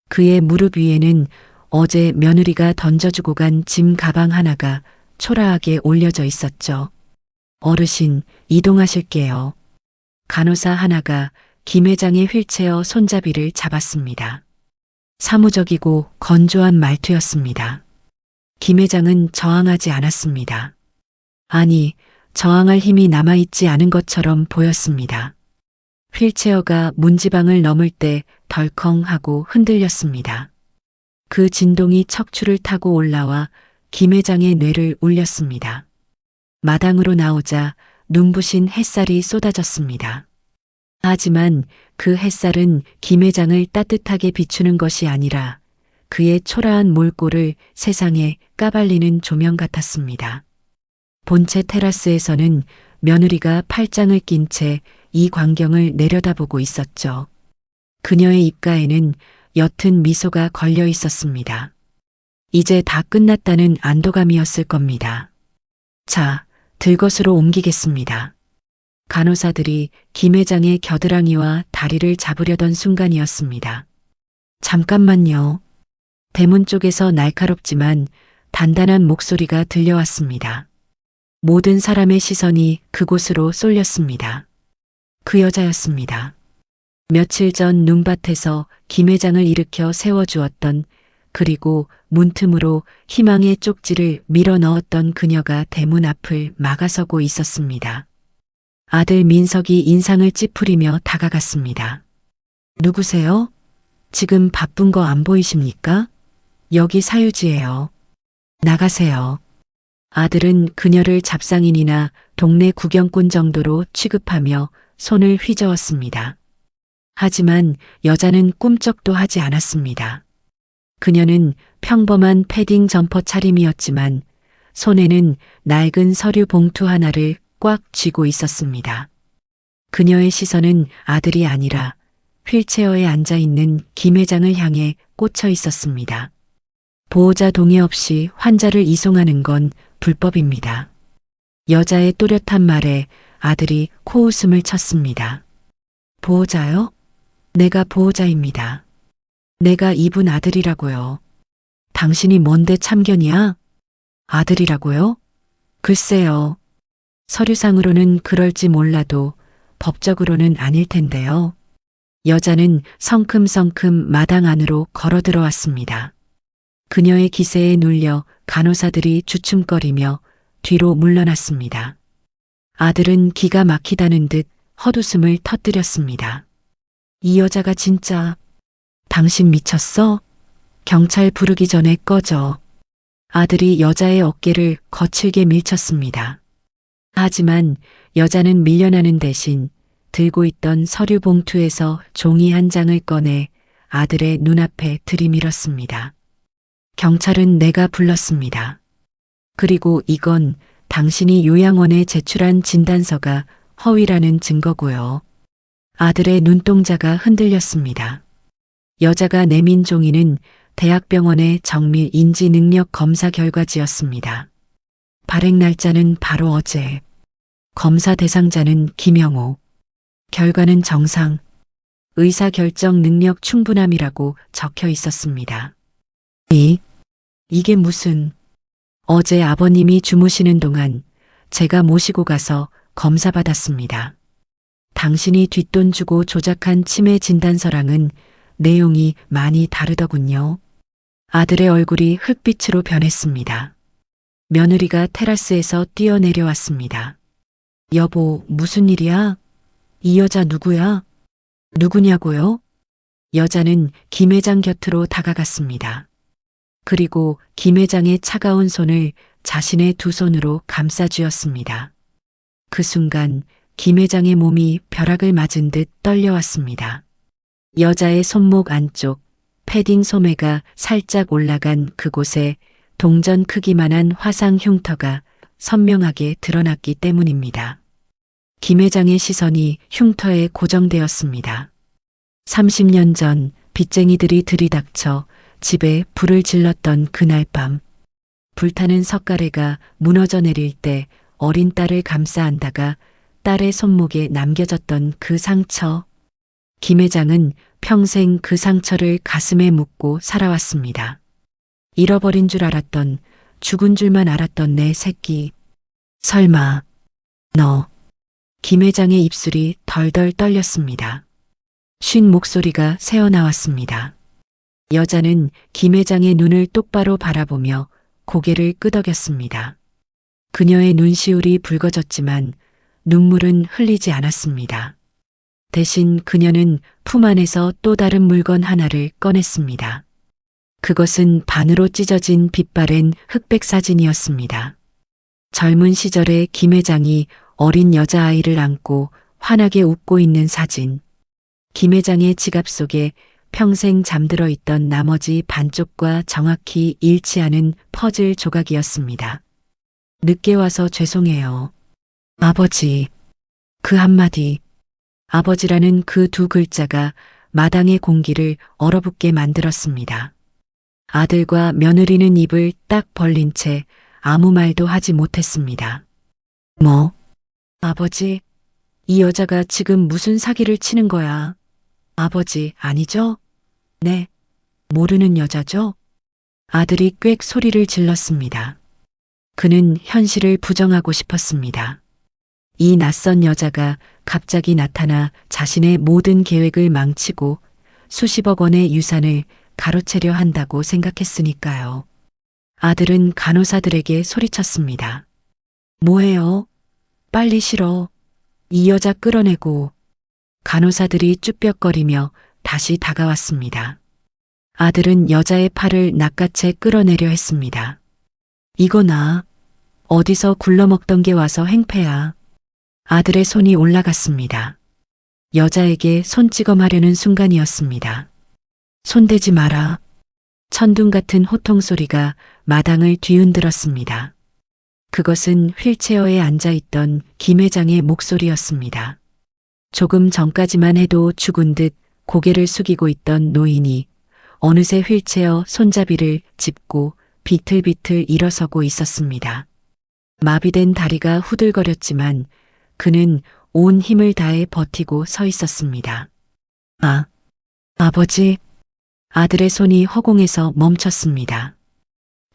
그의 무릎 위에는 어제 며느리가 던져주고 간 짐 가방 하나가 초라하게 올려져 있었죠. 어르신, 이동하실게요. 간호사 하나가 김 회장의 휠체어 손잡이를 잡았습니다. 사무적이고 건조한 말투였습니다. 김 회장은 저항하지 않았습니다. 아니, 저항할 힘이 남아있지 않은 것처럼 보였습니다. 휠체어가 문지방을 넘을 때 덜컹하고 흔들렸습니다. 그 진동이 척추를 타고 올라와 김 회장의 뇌를 울렸습니다. 마당으로 나오자 눈부신 햇살이 쏟아졌습니다. 하지만 그 햇살은 김 회장을 따뜻하게 비추는 것이 아니라 그의 초라한 몰골을 세상에 까발리는 조명 같았습니다. 본체 테라스에서는 며느리가 팔짱을 낀 채 이 광경을 내려다보고 있었죠. 그녀의 입가에는 옅은 미소가 걸려 있었습니다. 이제 다 끝났다는 안도감이었을 겁니다. 자, 들것으로 옮기겠습니다. 간호사들이 김 회장의 겨드랑이와 다리를 잡으려던 순간이었습니다. 잠깐만요. 대문 쪽에서 날카롭지만 단단한 목소리가 들려왔습니다. 모든 사람의 시선이 그곳으로 쏠렸습니다. 그 여자였습니다. 며칠 전 눈밭에서 김 회장을 일으켜 세워주었던, 그리고 문틈으로 희망의 쪽지를 밀어 넣었던 그녀가 대문 앞을 막아서고 있었습니다. 아들 민석이 인상을 찌푸리며 다가갔습니다. 누구세요? 지금 바쁜 거 안 보이십니까? 여기 사유지예요. 나가세요. 아들은 그녀를 잡상인이나 동네 구경꾼 정도로 취급하며 손을 휘저었습니다. 하지만 여자는 꿈쩍도 하지 않았습니다. 그녀는 평범한 패딩 점퍼 차림이었지만 손에는 낡은 서류 봉투 하나를 꽉 쥐고 있었습니다. 그녀의 시선은 아들이 아니라 휠체어에 앉아있는 김 회장을 향해 꽂혀 있었습니다. 보호자 동의 없이 환자를 이송하는 건 불법입니다. 여자의 또렷한 말에 아들이 코웃음을 쳤습니다. 보호자요? 내가 보호자입니다. 내가 이분 아들이라고요. 당신이 뭔데 참견이야? 아들이라고요? 글쎄요. 서류상으로는 그럴지 몰라도 법적으로는 아닐 텐데요. 여자는 성큼성큼 마당 안으로 걸어 들어왔습니다. 그녀의 기세에 눌려 간호사들이 주춤거리며 뒤로 물러났습니다. 아들은 기가 막히다는 듯 헛웃음을 터뜨렸습니다. 이 여자가 진짜... 당신 미쳤어? 경찰 부르기 전에 꺼져. 아들이 여자의 어깨를 거칠게 밀쳤습니다. 하지만 여자는 밀려나는 대신 들고 있던 서류 봉투에서 종이 한 장을 꺼내 아들의 눈앞에 들이밀었습니다. 경찰은 내가 불렀습니다. 그리고 이건 당신이 요양원에 제출한 진단서가 허위라는 증거고요. 아들의 눈동자가 흔들렸습니다. 여자가 내민 종이는 대학병원의 정밀 인지 능력 검사 결과지였습니다. 발행 날짜는 바로 어제. 검사 대상자는 김영호. 결과는 정상. 의사 결정 능력 충분함이라고 적혀 있었습니다. 이게 무슨... 어제 아버님이 주무시는 동안 제가 모시고 가서 검사 받았습니다. 당신이 뒷돈 주고 조작한 치매 진단서랑은 내용이 많이 다르더군요. 아들의 얼굴이 흙빛으로 변했습니다. 며느리가 테라스에서 뛰어내려왔습니다. 여보, 무슨 일이야? 이 여자 누구야? 누구냐고요? 여자는 김 회장 곁으로 다가갔습니다. 그리고 김 회장의 차가운 손을 자신의 두 손으로 감싸쥐었습니다. 그 순간 김 회장의 몸이 벼락을 맞은 듯 떨려왔습니다. 여자의 손목 안쪽 패딩 소매가 살짝 올라간 그곳에 동전 크기만한 화상 흉터가 선명하게 드러났기 때문입니다. 김 회장의 시선이 흉터에 고정되었습니다. 30년 전 빚쟁이들이 들이닥쳐 집에 불을 질렀던 그날 밤, 불타는 석가래가 무너져 내릴 때 어린 딸을 감싸 안다가 딸의 손목에 남겨졌던 그 상처. 김 회장은 평생 그 상처를 가슴에 묻고 살아왔습니다. 잃어버린 줄 알았던, 죽은 줄만 알았던 내 새끼. 설마, 너. 김 회장의 입술이 덜덜 떨렸습니다. 쉰 목소리가 새어나왔습니다. 여자는 김 회장의 눈을 똑바로 바라보며 고개를 끄덕였습니다. 그녀의 눈시울이 붉어졌지만 눈물은 흘리지 않았습니다. 대신 그녀는 품 안에서 또 다른 물건 하나를 꺼냈습니다. 그것은 반으로 찢어진 빛바랜 흑백 사진이었습니다. 젊은 시절의 김 회장이 어린 여자아이를 안고 환하게 웃고 있는 사진. 김 회장의 지갑 속에 평생 잠들어 있던 나머지 반쪽과 정확히 일치하는 퍼즐 조각이었습니다. 늦게 와서 죄송해요. 아버지. 그 한마디. 아버지라는 그 두 글자가 마당의 공기를 얼어붙게 만들었습니다. 아들과 며느리는 입을 딱 벌린 채 아무 말도 하지 못했습니다. 뭐? 아버지, 이 여자가 지금 무슨 사기를 치는 거야? 아버지, 아니죠? 네, 모르는 여자죠? 아들이 꽥 소리를 질렀습니다. 그는 현실을 부정하고 싶었습니다. 이 낯선 여자가 갑자기 나타나 자신의 모든 계획을 망치고 수십억 원의 유산을 가로채려 한다고 생각했으니까요. 아들은 간호사들에게 소리쳤습니다. 뭐해요? 빨리 실어. 이 여자 끌어내고. 간호사들이 쭈뼛거리며 다시 다가왔습니다. 아들은 여자의 팔을 낚아채 끌어내려 했습니다. 이거 나. 어디서 굴러먹던 게 와서 행패야. 아들의 손이 올라갔습니다. 여자에게 손찌검하려는 순간이었습니다. 손대지 마라. 천둥 같은 호통 소리가 마당을 뒤흔들었습니다. 그것은 휠체어에 앉아있던 김 회장의 목소리였습니다. 조금 전까지만 해도 죽은 듯 고개를 숙이고 있던 노인이 어느새 휠체어 손잡이를 짚고 비틀비틀 일어서고 있었습니다. 마비된 다리가 후들거렸지만 그는 온 힘을 다해 버티고 서 있었습니다. 아버지. 아들의 손이 허공에서 멈췄습니다.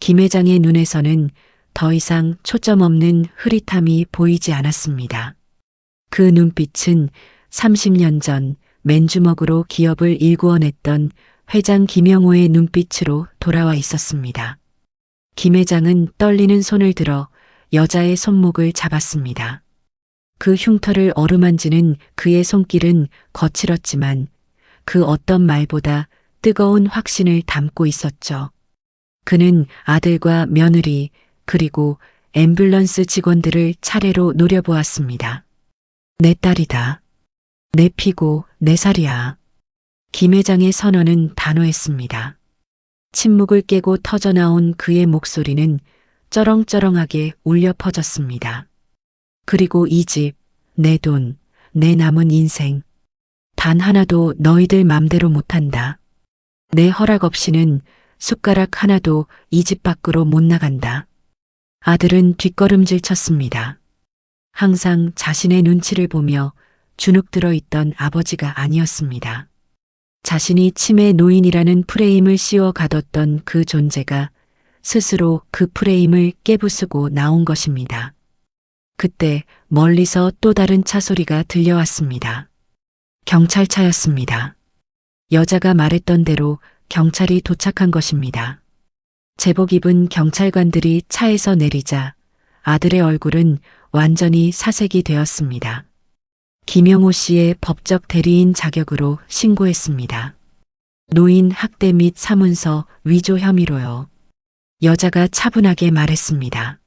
김 회장의 눈에서는 더 이상 초점 없는 흐릿함이 보이지 않았습니다. 그 눈빛은 30년 전 맨주먹으로 기업을 일구어냈던 회장 김영호의 눈빛으로 돌아와 있었습니다. 김 회장은 떨리는 손을 들어 여자의 손목을 잡았습니다. 그 흉터를 어루만지는 그의 손길은 거칠었지만 그 어떤 말보다 뜨거운 확신을 담고 있었죠. 그는 아들과 며느리 그리고 앰뷸런스 직원들을 차례로 노려보았습니다. 내 딸이다. 내 피고 내 살이야. 김 회장의 선언은 단호했습니다. 침묵을 깨고 터져나온 그의 목소리는 쩌렁쩌렁하게 울려 퍼졌습니다. 그리고 이 집, 내 돈, 내 남은 인생. 단 하나도 너희들 맘대로 못한다. 내 허락 없이는 숟가락 하나도 이 집 밖으로 못 나간다. 아들은 뒷걸음질 쳤습니다. 항상 자신의 눈치를 보며 주눅들어 있던 아버지가 아니었습니다. 자신이 치매 노인이라는 프레임을 씌워 가뒀던 그 존재가 스스로 그 프레임을 깨부수고 나온 것입니다. 그때 멀리서 또 다른 차 소리가 들려왔습니다. 경찰차였습니다. 여자가 말했던 대로 경찰이 도착한 것입니다. 제복 입은 경찰관들이 차에서 내리자 아들의 얼굴은 완전히 사색이 되었습니다. 김영호 씨의 법적 대리인 자격으로 신고했습니다. 노인 학대 및 사문서 위조 혐의로요. 여자가 차분하게 말했습니다.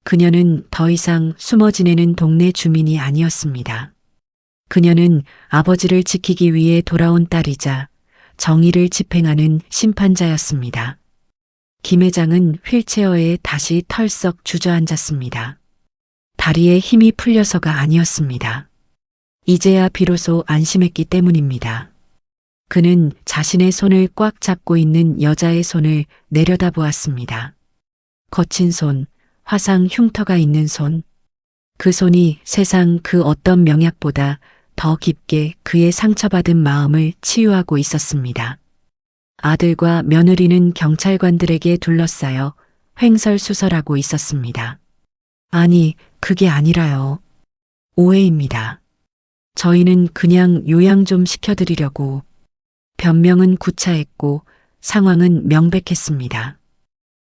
그녀는 더 이상 숨어 지내는 동네 주민이 아니었습니다. 그녀는 아버지를 지키기 위해 돌아온 딸이자 정의를 집행하는 심판자였습니다. 김 회장은 휠체어에 다시 털썩 주저앉았습니다. 다리에 힘이 풀려서가 아니었습니다. 이제야 비로소 안심했기 때문입니다. 그는 자신의 손을 꽉 잡고 있는 여자의 손을 내려다보았습니다. 거친 손, 화상 흉터가 있는 손. 그 손이 세상 그 어떤 명약보다 더 깊게 그의 상처받은 마음을 치유하고 있었습니다. 아들과 며느리는 경찰관들에게 둘러싸여 횡설수설하고 있었습니다. 아니, 그게 아니라요. 오해입니다. 저희는 그냥 요양 좀 시켜드리려고. 변명은 구차했고 상황은 명백했습니다.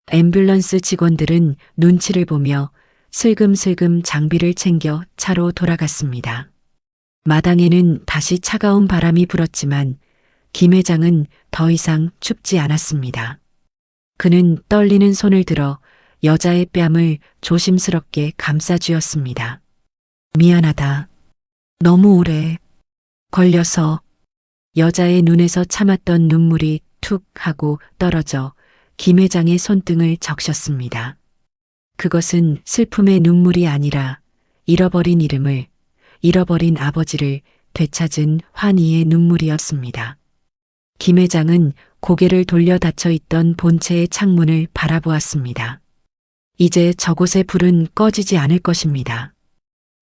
앰뷸런스 직원들은 눈치를 보며 슬금슬금 장비를 챙겨 차로 돌아갔습니다. 마당에는 다시 차가운 바람이 불었지만 김 회장은 더 이상 춥지 않았습니다. 그는 떨리는 손을 들어 여자의 뺨을 조심스럽게 감싸쥐었습니다. 미안하다. 너무 오래 걸려서. 여자의 눈에서 참았던 눈물이 툭 하고 떨어져 김 회장의 손등을 적셨습니다. 그것은 슬픔의 눈물이 아니라 잃어버린 이름을, 잃어버린 아버지를 되찾은 환희의 눈물이었습니다. 김 회장은 고개를 돌려 닫혀 있던 본체의 창문을 바라보았습니다. 이제 저곳의 불은 꺼지지 않을 것입니다.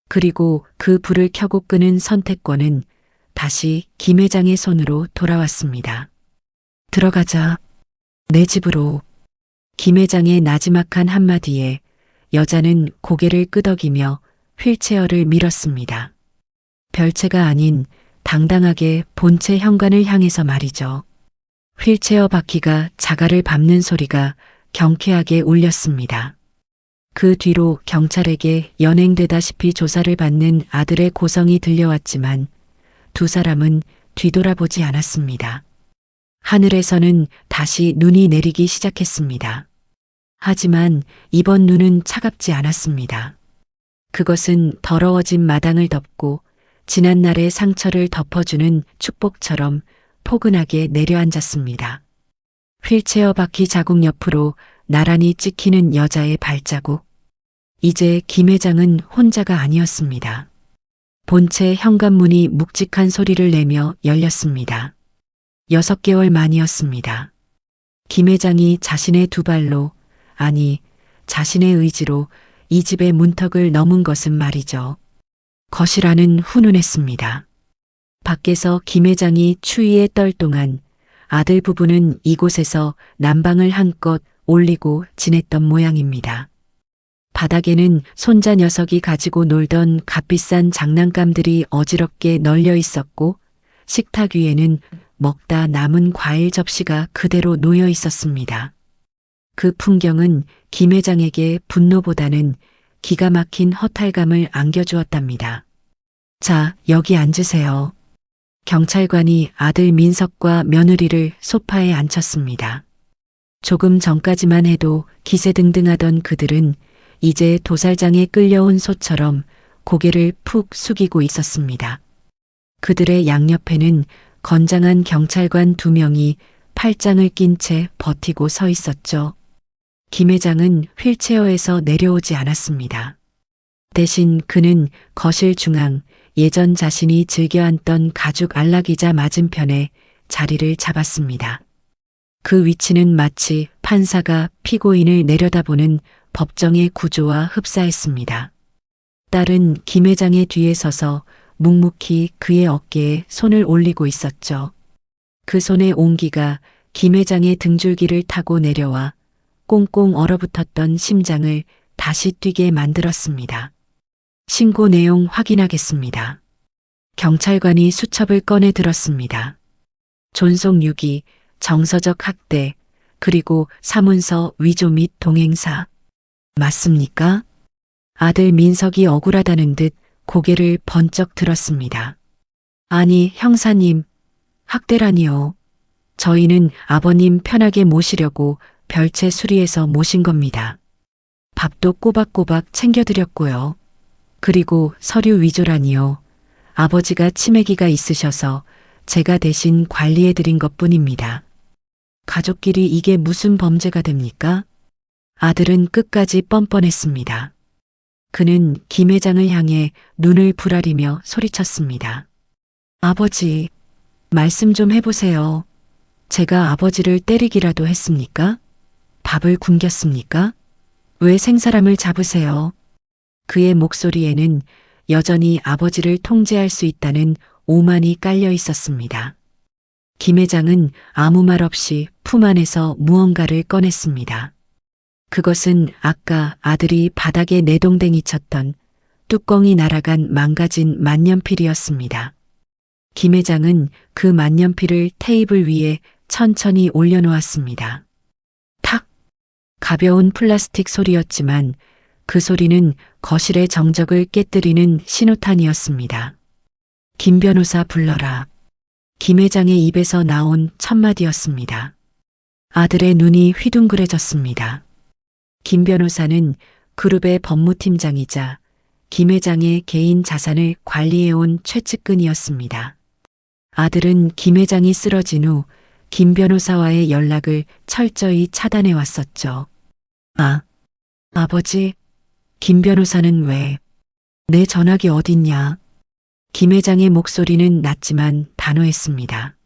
그리고 그 불을 켜고 끄는 선택권은 다시 김 회장의 손으로 돌아왔습니다. 들어가자. 내 집으로. 김 회장의 나지막한 한마디에 여자는 고개를 끄덕이며 휠체어를 밀었습니다. 별채가 아닌 당당하게 본체 현관을 향해서 말이죠. 휠체어 바퀴가 자갈을 밟는 소리가 경쾌하게 울렸습니다. 그 뒤로 경찰에게 연행되다시피 조사를 받는 아들의 고성이 들려왔지만 두 사람은 뒤돌아보지 않았습니다. 하늘에서는 다시 눈이 내리기 시작했습니다. 하지만 이번 눈은 차갑지 않았습니다. 그것은 더러워진 마당을 덮고 지난날의 상처를 덮어주는 축복처럼 포근하게 내려앉았습니다. 휠체어 바퀴 자국 옆으로 나란히 찍히는 여자의 발자국. 이제 김 회장은 혼자가 아니었습니다. 본체 현관문이 묵직한 소리를 내며 열렸습니다. 6개월 만이었습니다. 김 회장이 자신의 두 발로, 아니, 자신의 의지로 이 집의 문턱을 넘은 것은 말이죠. 거실 안은 훈훈했습니다. 밖에서 김 회장이 추위에 떨 동안 아들 부부는 이곳에서 난방을 한껏 올리고 지냈던 모양입니다. 바닥에는 손자 녀석이 가지고 놀던 값비싼 장난감들이 어지럽게 널려 있었고 식탁 위에는 먹다 남은 과일 접시가 그대로 놓여 있었습니다. 그 풍경은 김 회장에게 분노보다는 기가 막힌 허탈감을 안겨주었답니다. 자, 여기 앉으세요. 경찰관이 아들 민석과 며느리를 소파에 앉혔습니다. 조금 전까지만 해도 기세등등하던 그들은 이제 도살장에 끌려온 소처럼 고개를 푹 숙이고 있었습니다. 그들의 양옆에는 건장한 경찰관 2명이 팔짱을 낀 채 버티고 서 있었죠. 김 회장은 휠체어에서 내려오지 않았습니다. 대신 그는 거실 중앙 예전 자신이 즐겨 앉던 가죽 안락의자 맞은편에 자리를 잡았습니다. 그 위치는 마치 판사가 피고인을 내려다보는 법정의 구조와 흡사했습니다. 딸은 김 회장의 뒤에 서서 묵묵히 그의 어깨에 손을 올리고 있었죠. 그 손의 온기가 김 회장의 등줄기를 타고 내려와 꽁꽁 얼어붙었던 심장을 다시 뛰게 만들었습니다. 신고 내용 확인하겠습니다. 경찰관이 수첩을 꺼내 들었습니다. 존속 유기, 정서적 학대, 그리고 사문서 위조 및 동행사. 맞습니까? 아들 민석이 억울하다는 듯 고개를 번쩍 들었습니다. 아니, 형사님, 학대라니요. 저희는 아버님 편하게 모시려고 별채 수리해서 모신 겁니다. 밥도 꼬박꼬박 챙겨드렸고요. 그리고 서류 위조라니요. 아버지가 치매기가 있으셔서 제가 대신 관리해드린 것뿐입니다. 가족끼리 이게 무슨 범죄가 됩니까? 아들은 끝까지 뻔뻔했습니다. 그는 김 회장을 향해 눈을 부라리며 소리쳤습니다. 아버지, 말씀 좀 해보세요. 제가 아버지를 때리기라도 했습니까? 밥을 굶겼습니까? 왜 생사람을 잡으세요? 그의 목소리에는 여전히 아버지를 통제할 수 있다는 오만이 깔려 있었습니다. 김 회장은 아무 말 없이 품 안에서 무언가를 꺼냈습니다. 그것은 아까 아들이 바닥에 내동댕이 쳤던 뚜껑이 날아간 망가진 만년필이었습니다. 김 회장은 그 만년필을 테이블 위에 천천히 올려놓았습니다. 탁! 가벼운 플라스틱 소리였지만 그 소리는 거실의 정적을 깨뜨리는 신호탄이었습니다. 김 변호사 불러라. 김 회장의 입에서 나온 첫마디였습니다. 아들의 눈이 휘둥그레졌습니다. 김 변호사는 그룹의 법무팀장이자 김 회장의 개인 자산을 관리해온 최측근이었습니다. 아들은 김 회장이 쓰러진 후 김 변호사와의 연락을 철저히 차단해 왔었죠. 아버지, 김 변호사는 왜? 내 전화기 어딨냐? 김 회장의 목소리는 낮지만 단호했습니다.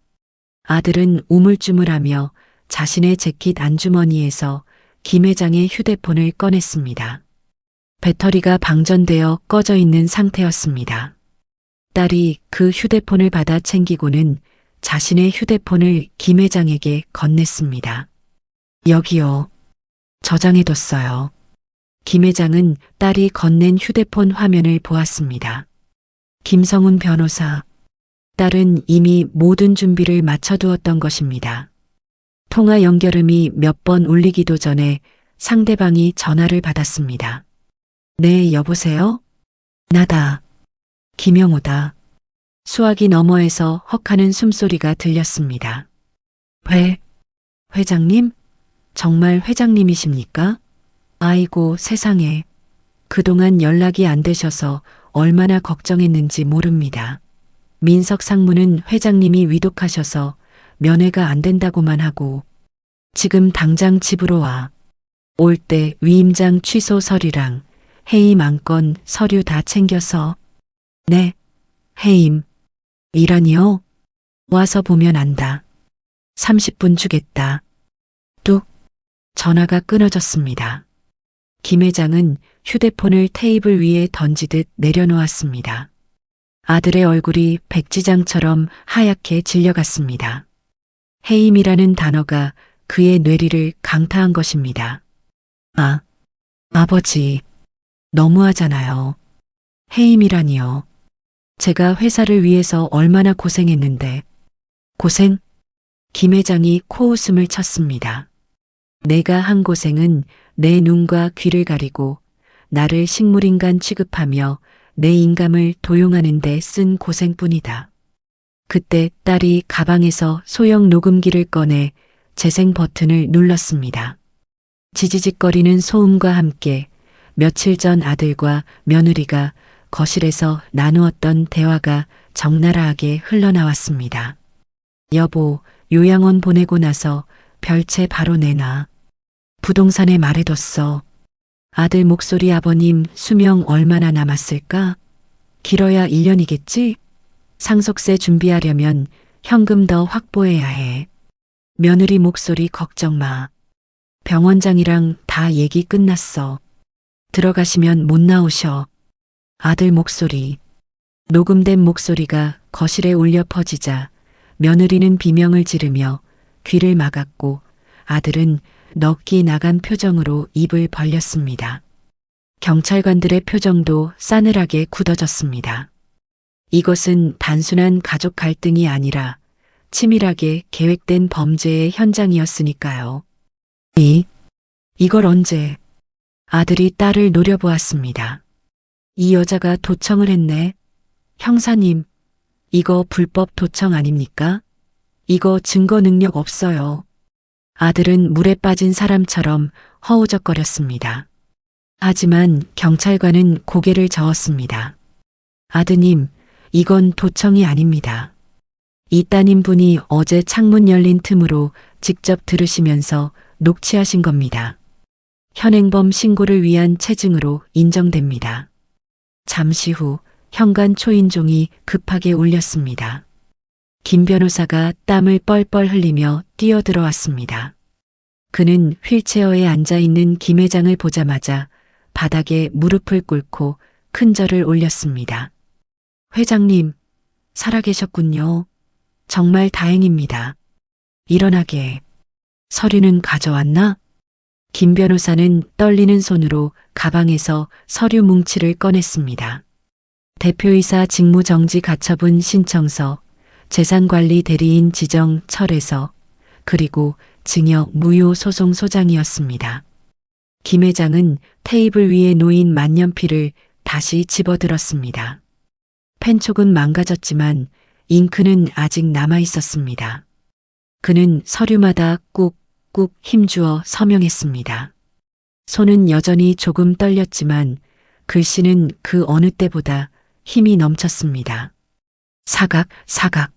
아들은 우물쭈물하며 자신의 재킷 안주머니에서 김 회장의 휴대폰을 꺼냈습니다. 배터리가 방전되어 꺼져 있는 상태였습니다. 딸이 그 휴대폰을 받아 챙기고는 자신의 휴대폰을 김 회장에게 건넸습니다. 여기요. 저장해뒀어요. 김 회장은 딸이 건넨 휴대폰 화면을 보았습니다. 김성훈 변호사. 딸은 이미 모든 준비를 마쳐두었던 것입니다. 통화 연결음이 몇 번 울리기도 전에 상대방이 전화를 받았습니다. 네, 여보세요? 나다. 김영호다. 수화기 너머에서 헉하는 숨소리가 들렸습니다. 회장님? 정말 회장님이십니까? 아이고 세상에. 그동안 연락이 안 되셔서 얼마나 걱정했는지 모릅니다. 민석 상무는 회장님이 위독하셔서 면회가 안 된다고만 하고 지금 당장 집으로 와. 올 때 위임장 취소 서류랑 해임 안건 서류 다 챙겨서. 네, 해임. 이라니요? 와서 보면 안다. 30분 주겠다. 뚝. 전화가 끊어졌습니다. 김 회장은 휴대폰을 테이블 위에 던지듯 내려놓았습니다. 아들의 얼굴이 백지장처럼 하얗게 질려갔습니다. 해임이라는 단어가 그의 뇌리를 강타한 것입니다. 아버지, 너무하잖아요. 해임이라니요. 제가 회사를 위해서 얼마나 고생했는데. 고생? 김 회장이 코웃음을 쳤습니다. 내가 한 고생은 내 눈과 귀를 가리고 나를 식물인간 취급하며 내 인감을 도용하는 데 쓴 고생뿐이다. 그때 딸이 가방에서 소형 녹음기를 꺼내 재생 버튼을 눌렀습니다. 지지직거리는 소음과 함께 며칠 전 아들과 며느리가 거실에서 나누었던 대화가 적나라하게 흘러나왔습니다. 여보, 요양원 보내고 나서 별채 바로 내놔. 부동산에 말해뒀어. 아들 목소리. 아버님 수명 얼마나 남았을까? 길어야 1년이겠지? 상속세 준비하려면 현금 더 확보해야 해. 며느리 목소리. 걱정 마. 병원장이랑 다 얘기 끝났어. 들어가시면 못 나오셔. 아들 목소리. 녹음된 목소리가 거실에 울려 퍼지자 며느리는 비명을 지르며 귀를 막았고 아들은 넋이 나간 표정으로 입을 벌렸습니다. 경찰관들의 표정도 싸늘하게 굳어졌습니다. 이것은 단순한 가족 갈등이 아니라 치밀하게 계획된 범죄의 현장이었으니까요. 이걸 언제? 아들이 딸을 노려보았습니다. 이 여자가 도청을 했네. 형사님, 이거 불법 도청 아닙니까? 이거 증거 능력 없어요. 아들은 물에 빠진 사람처럼 허우적거렸습니다. 하지만 경찰관은 고개를 저었습니다. 아드님, 이건 도청이 아닙니다. 이 따님 분이 어제 창문 열린 틈으로 직접 들으시면서 녹취하신 겁니다. 현행범 신고를 위한 체증으로 인정됩니다. 잠시 후 현관 초인종이 급하게 울렸습니다. 김 변호사가 땀을 뻘뻘 흘리며 뛰어들어왔습니다. 그는 휠체어에 앉아있는 김 회장을 보자마자 바닥에 무릎을 꿇고 큰 절을 올렸습니다. 회장님, 살아계셨군요. 정말 다행입니다. 일어나게. 서류는 가져왔나? 김 변호사는 떨리는 손으로 가방에서 서류 뭉치를 꺼냈습니다. 대표이사 직무정지 가처분 신청서, 재산관리 대리인 지정 철회서, 그리고 증여 무효 소송 소장이었습니다. 김 회장은 테이블 위에 놓인 만년필을 다시 집어들었습니다. 펜촉은 망가졌지만 잉크는 아직 남아 있었습니다. 그는 서류마다 꾹꾹 힘주어 서명했습니다. 손은 여전히 조금 떨렸지만 글씨는 그 어느 때보다 힘이 넘쳤습니다. 사각, 사각.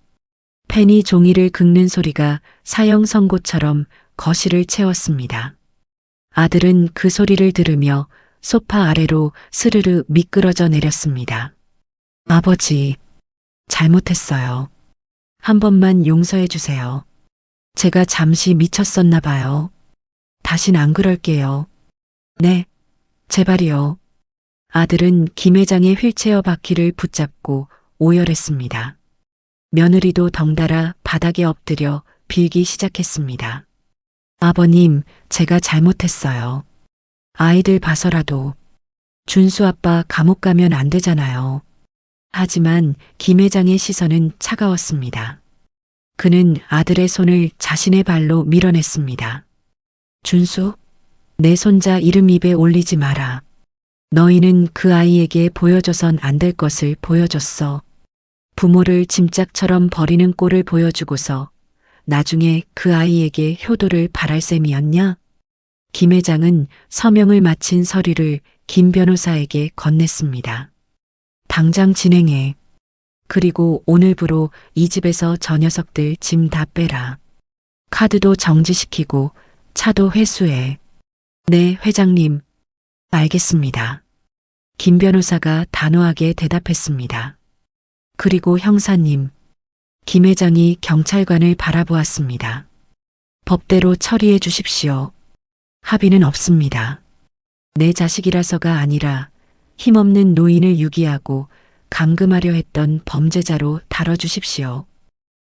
펜이 종이를 긁는 소리가 사형 선고처럼 거실을 채웠습니다. 아들은 그 소리를 들으며 소파 아래로 스르르 미끄러져 내렸습니다. 아버지, 잘못했어요. 한 번만 용서해 주세요. 제가 잠시 미쳤었나 봐요. 다신 안 그럴게요. 네, 제발이요. 아들은 김 회장의 휠체어 바퀴를 붙잡고 오열했습니다. 며느리도 덩달아 바닥에 엎드려 빌기 시작했습니다. 아버님, 제가 잘못했어요. 아이들 봐서라도. 준수 아빠 감옥 가면 안 되잖아요. 하지만 김 회장의 시선은 차가웠습니다. 그는 아들의 손을 자신의 발로 밀어냈습니다. 준수, 내 손자 이름 입에 올리지 마라. 너희는 그 아이에게 보여줘선 안 될 것을 보여줬어. 부모를 짐짝처럼 버리는 꼴을 보여주고서 나중에 그 아이에게 효도를 바랄 셈이었냐? 김 회장은 서명을 마친 서류를 김 변호사에게 건넸습니다. 당장 진행해. 그리고 오늘부로 이 집에서 저 녀석들 짐 다 빼라. 카드도 정지시키고 차도 회수해. 네, 회장님. 알겠습니다. 김 변호사가 단호하게 대답했습니다. 그리고 형사님. 김 회장이 경찰관을 바라보았습니다. 법대로 처리해 주십시오. 합의는 없습니다. 내 자식이라서가 아니라 힘없는 노인을 유기하고 감금하려 했던 범죄자로 다뤄주십시오.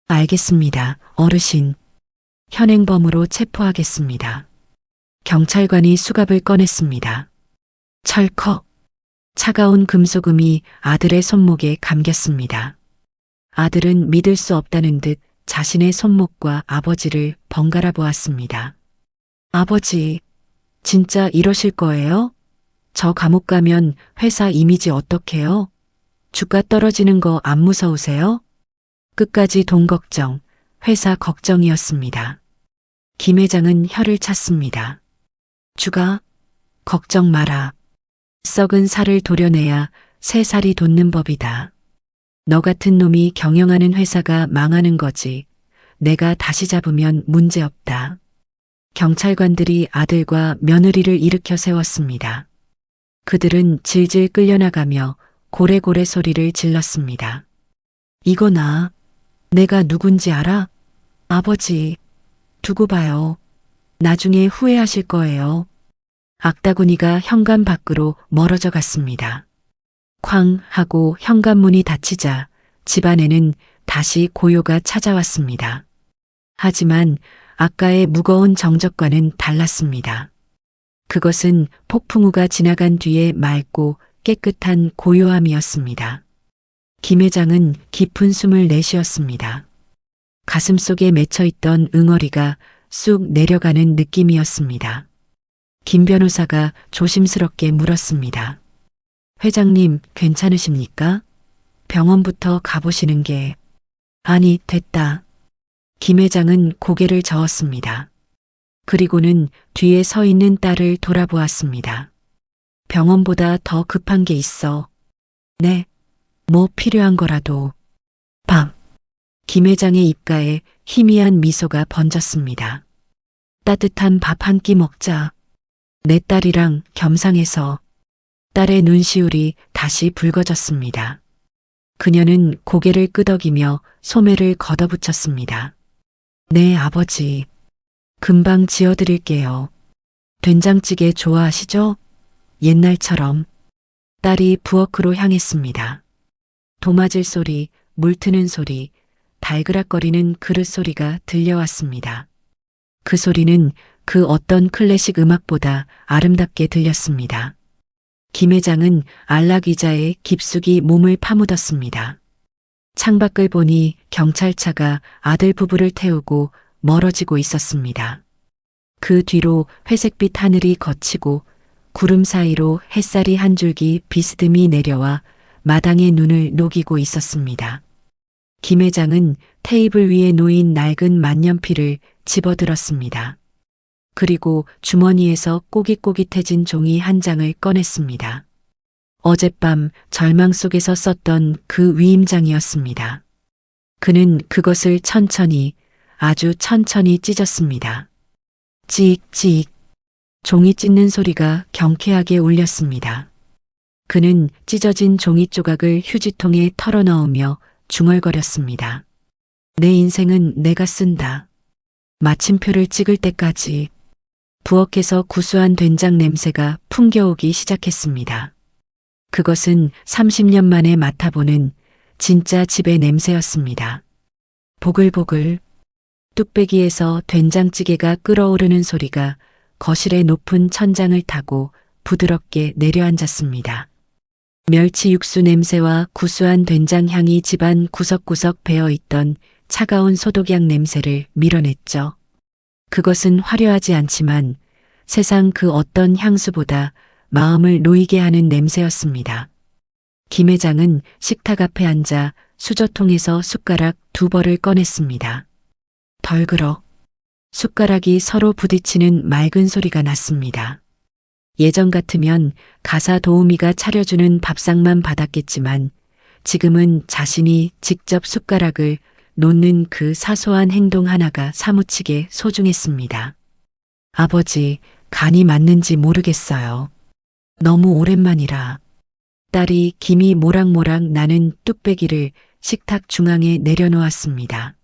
알겠습니다, 어르신. 현행범으로 체포하겠습니다. 경찰관이 수갑을 꺼냈습니다. 철컥. 차가운 금속음이 아들의 손목에 감겼습니다. 아들은 믿을 수 없다는 듯 자신의 손목과 아버지를 번갈아 보았습니다. 아버지, 진짜 이러실 거예요? 저 감옥 가면 회사 이미지 어떡해요? 주가 떨어지는 거 안 무서우세요? 끝까지 돈 걱정, 회사 걱정이었습니다. 김 회장은 혀를 찼습니다. 주가? 걱정 마라. 썩은 살을 도려내야 새 살이 돋는 법이다. 너 같은 놈이 경영하는 회사가 망하는 거지. 내가 다시 잡으면 문제없다. 경찰관들이 아들과 며느리를 일으켜 세웠습니다. 그들은 질질 끌려나가며 고래고래 소리를 질렀습니다. 이거 나, 내가 누군지 알아? 아버지, 두고 봐요. 나중에 후회하실 거예요. 악다구니가 현관 밖으로 멀어져 갔습니다. 쾅 하고 현관문이 닫히자 집안에는 다시 고요가 찾아왔습니다. 하지만 아까의 무거운 정적과는 달랐습니다. 그것은 폭풍우가 지나간 뒤에 맑고 깨끗한 고요함이었습니다. 김 회장은 깊은 숨을 내쉬었습니다. 가슴속에 맺혀있던 응어리가 쑥 내려가는 느낌이었습니다. 김 변호사가 조심스럽게 물었습니다. 회장님, 괜찮으십니까? 병원부터 가보시는 게. 아니, 됐다. 김 회장은 고개를 저었습니다. 그리고는 뒤에 서 있는 딸을 돌아보았습니다. 병원보다 더 급한 게 있어. 네, 뭐 필요한 거라도. 김 회장의 입가에 희미한 미소가 번졌습니다. 따뜻한 밥 한 끼 먹자. 내 딸이랑 겸상해서. 딸의 눈시울이 다시 붉어졌습니다. 그녀는 고개를 끄덕이며 소매를 걷어붙였습니다. 네, 아버지. 금방 지어드릴게요. 된장찌개 좋아하시죠? 옛날처럼. 딸이 부엌으로 향했습니다. 도마질 소리, 물 트는 소리, 달그락거리는 그릇 소리가 들려왔습니다. 그 소리는 그 어떤 클래식 음악보다 아름답게 들렸습니다. 김 회장은 안락 의자에 깊숙이 몸을 파묻었습니다. 창밖을 보니 경찰차가 아들 부부를 태우고 멀어지고 있었습니다. 그 뒤로 회색빛 하늘이 거치고 구름 사이로 햇살이 한 줄기 비스듬히 내려와 마당의 눈을 녹이고 있었습니다. 김 회장은 테이블 위에 놓인 낡은 만년필을 집어들었습니다. 그리고 주머니에서 꼬깃꼬깃해진 종이 한 장을 꺼냈습니다. 어젯밤 절망 속에서 썼던 그 위임장이었습니다. 그는 그것을 천천히, 아주 천천히 찢었습니다. 찍찍. 종이 찢는 소리가 경쾌하게 울렸습니다. 그는 찢어진 종이 조각을 휴지통에 털어넣으며 중얼거렸습니다. 내 인생은 내가 쓴다. 마침표를 찍을 때까지. 부엌에서 구수한 된장 냄새가 풍겨오기 시작했습니다. 그것은 30년 만에 맡아보는 진짜 집의 냄새였습니다. 보글보글. 뚝배기에서 된장찌개가 끓어오르는 소리가 거실의 높은 천장을 타고 부드럽게 내려앉았습니다. 멸치 육수 냄새와 구수한 된장 향이 집안 구석구석 배어있던 차가운 소독약 냄새를 밀어냈죠. 그것은 화려하지 않지만 세상 그 어떤 향수보다 마음을 놓이게 하는 냄새였습니다. 김 회장은 식탁 앞에 앉아 수저통에서 숟가락 2벌을 꺼냈습니다. 덜그럭. 숟가락이 서로 부딪히는 맑은 소리가 났습니다. 예전 같으면 가사 도우미가 차려주는 밥상만 받았겠지만 지금은 자신이 직접 숟가락을 놓는 그 사소한 행동 하나가 사무치게 소중했습니다. 아버지, 간이 맞는지 모르겠어요. 너무 오랜만이라. 딸이 김이 모락모락 나는 뚝배기를 식탁 중앙에 내려놓았습니다.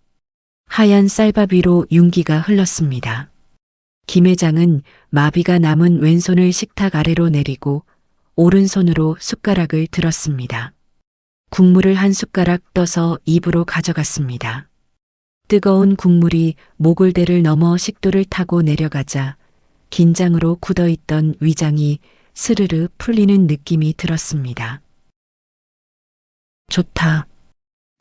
하얀 쌀밥 위로 윤기가 흘렀습니다. 김 회장은 마비가 남은 왼손을 식탁 아래로 내리고 오른손으로 숟가락을 들었습니다. 국물을 한 숟가락 떠서 입으로 가져갔습니다. 뜨거운 국물이 모골대를 넘어 식도를 타고 내려가자 긴장으로 굳어있던 위장이 스르르 풀리는 느낌이 들었습니다. 좋다.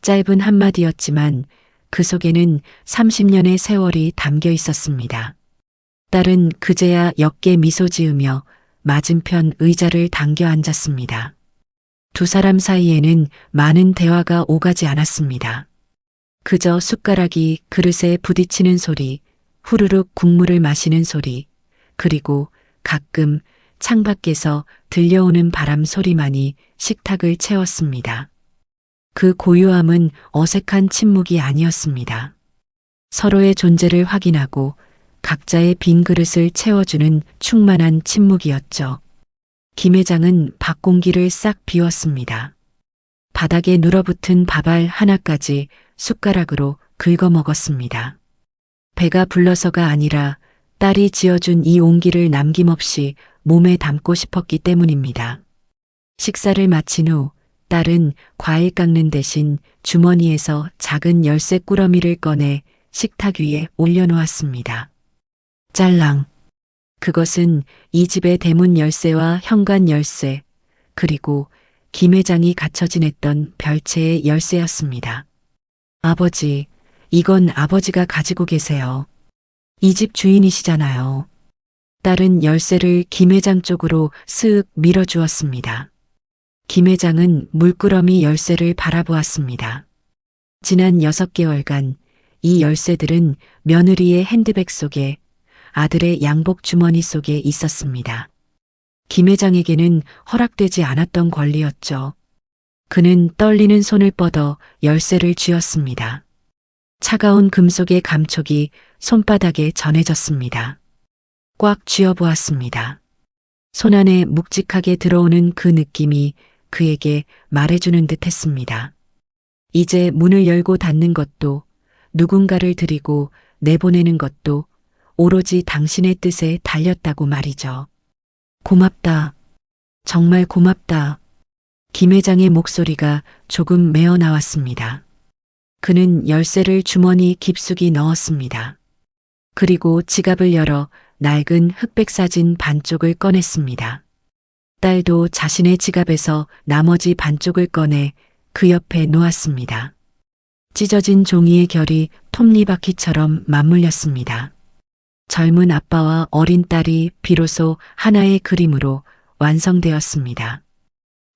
짧은 한마디였지만 그 속에는 30년의 세월이 담겨 있었습니다. 딸은 그제야 역게 미소 지으며 맞은편 의자를 당겨 앉았습니다. 두 사람 사이에는 많은 대화가 오가지 않았습니다. 그저 숟가락이 그릇에 부딪히는 소리, 후루룩 국물을 마시는 소리, 그리고 가끔 창밖에서 들려오는 바람 소리만이 식탁을 채웠습니다. 그 고요함은 어색한 침묵이 아니었습니다. 서로의 존재를 확인하고 각자의 빈 그릇을 채워주는 충만한 침묵이었죠. 김 회장은 밥 공기를 싹 비웠습니다. 바닥에 눌어붙은 밥알 하나까지 숟가락으로 긁어 먹었습니다. 배가 불러서가 아니라 딸이 지어준 이 온기를 남김없이 몸에 담고 싶었기 때문입니다. 식사를 마친 후 딸은 과일 깎는 대신 주머니에서 작은 열쇠 꾸러미를 꺼내 식탁 위에 올려놓았습니다. 짤랑. 그것은 이 집의 대문 열쇠와 현관 열쇠, 그리고 김 회장이 갇혀 지냈던 별채의 열쇠였습니다. 아버지, 이건 아버지가 가지고 계세요. 이 집 주인이시잖아요. 딸은 열쇠를 김 회장 쪽으로 쓱 밀어주었습니다. 김 회장은 물끄러미 열쇠를 바라보았습니다. 지난 6개월간 이 열쇠들은 며느리의 핸드백 속에, 아들의 양복 주머니 속에 있었습니다. 김 회장에게는 허락되지 않았던 권리였죠. 그는 떨리는 손을 뻗어 열쇠를 쥐었습니다. 차가운 금속의 감촉이 손바닥에 전해졌습니다. 꽉 쥐어보았습니다. 손 안에 묵직하게 들어오는 그 느낌이 그에게 말해주는 듯 했습니다. 이제 문을 열고 닫는 것도, 누군가를 들이고 내보내는 것도 오로지 당신의 뜻에 달렸다고 말이죠. 고맙다. 정말 고맙다. 김 회장의 목소리가 조금 메어 나왔습니다. 그는 열쇠를 주머니 깊숙이 넣었습니다. 그리고 지갑을 열어 낡은 흑백 사진 반쪽을 꺼냈습니다. 딸도 자신의 지갑에서 나머지 반쪽을 꺼내 그 옆에 놓았습니다. 찢어진 종이의 결이 톱니바퀴처럼 맞물렸습니다. 젊은 아빠와 어린 딸이 비로소 하나의 그림으로 완성되었습니다.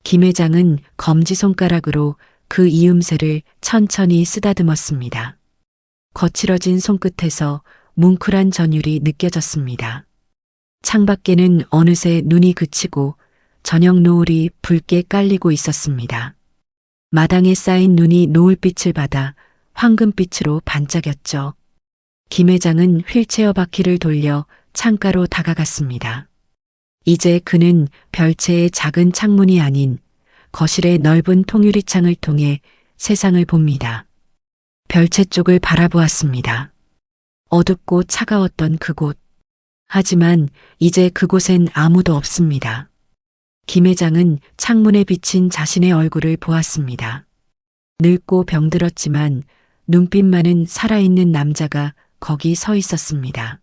김 회장은 검지손가락으로 그 이음새를 천천히 쓰다듬었습니다. 거칠어진 손끝에서 뭉클한 전율이 느껴졌습니다. 창밖에는 어느새 눈이 그치고 저녁 노을이 붉게 깔리고 있었습니다. 마당에 쌓인 눈이 노을빛을 받아 황금빛으로 반짝였죠. 김 회장은 휠체어 바퀴를 돌려 창가로 다가갔습니다. 이제 그는 별채의 작은 창문이 아닌 거실의 넓은 통유리창을 통해 세상을 봅니다. 별채 쪽을 바라보았습니다. 어둡고 차가웠던 그곳. 하지만 이제 그곳엔 아무도 없습니다. 김 회장은 창문에 비친 자신의 얼굴을 보았습니다. 늙고 병들었지만 눈빛만은 살아있는 남자가 거기 서 있었습니다.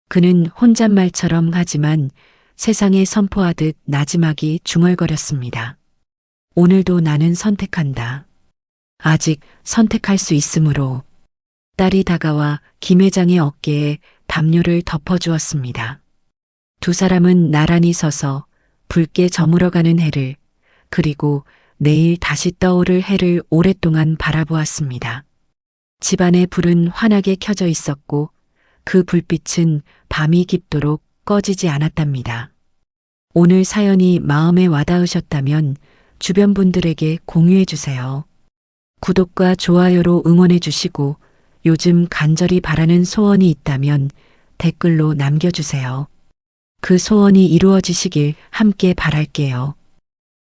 그는 혼잣말처럼 하지만 세상에 선포하듯 나지막이 중얼거렸습니다. 오늘도 나는 선택한다. 아직 선택할 수 있으므로. 딸이 다가와 김 회장의 어깨에 담요를 덮어주었습니다. 두 사람은 나란히 서서 붉게 저물어가는 해를, 그리고 내일 다시 떠오를 해를 오랫동안 바라보았습니다. 집안의 불은 환하게 켜져 있었고 그 불빛은 밤이 깊도록 꺼지지 않았답니다. 오늘 사연이 마음에 와닿으셨다면 주변 분들에게 공유해 주세요. 구독과 좋아요로 응원해 주시고 요즘 간절히 바라는 소원이 있다면 댓글로 남겨주세요. 그 소원이 이루어지시길 함께 바랄게요.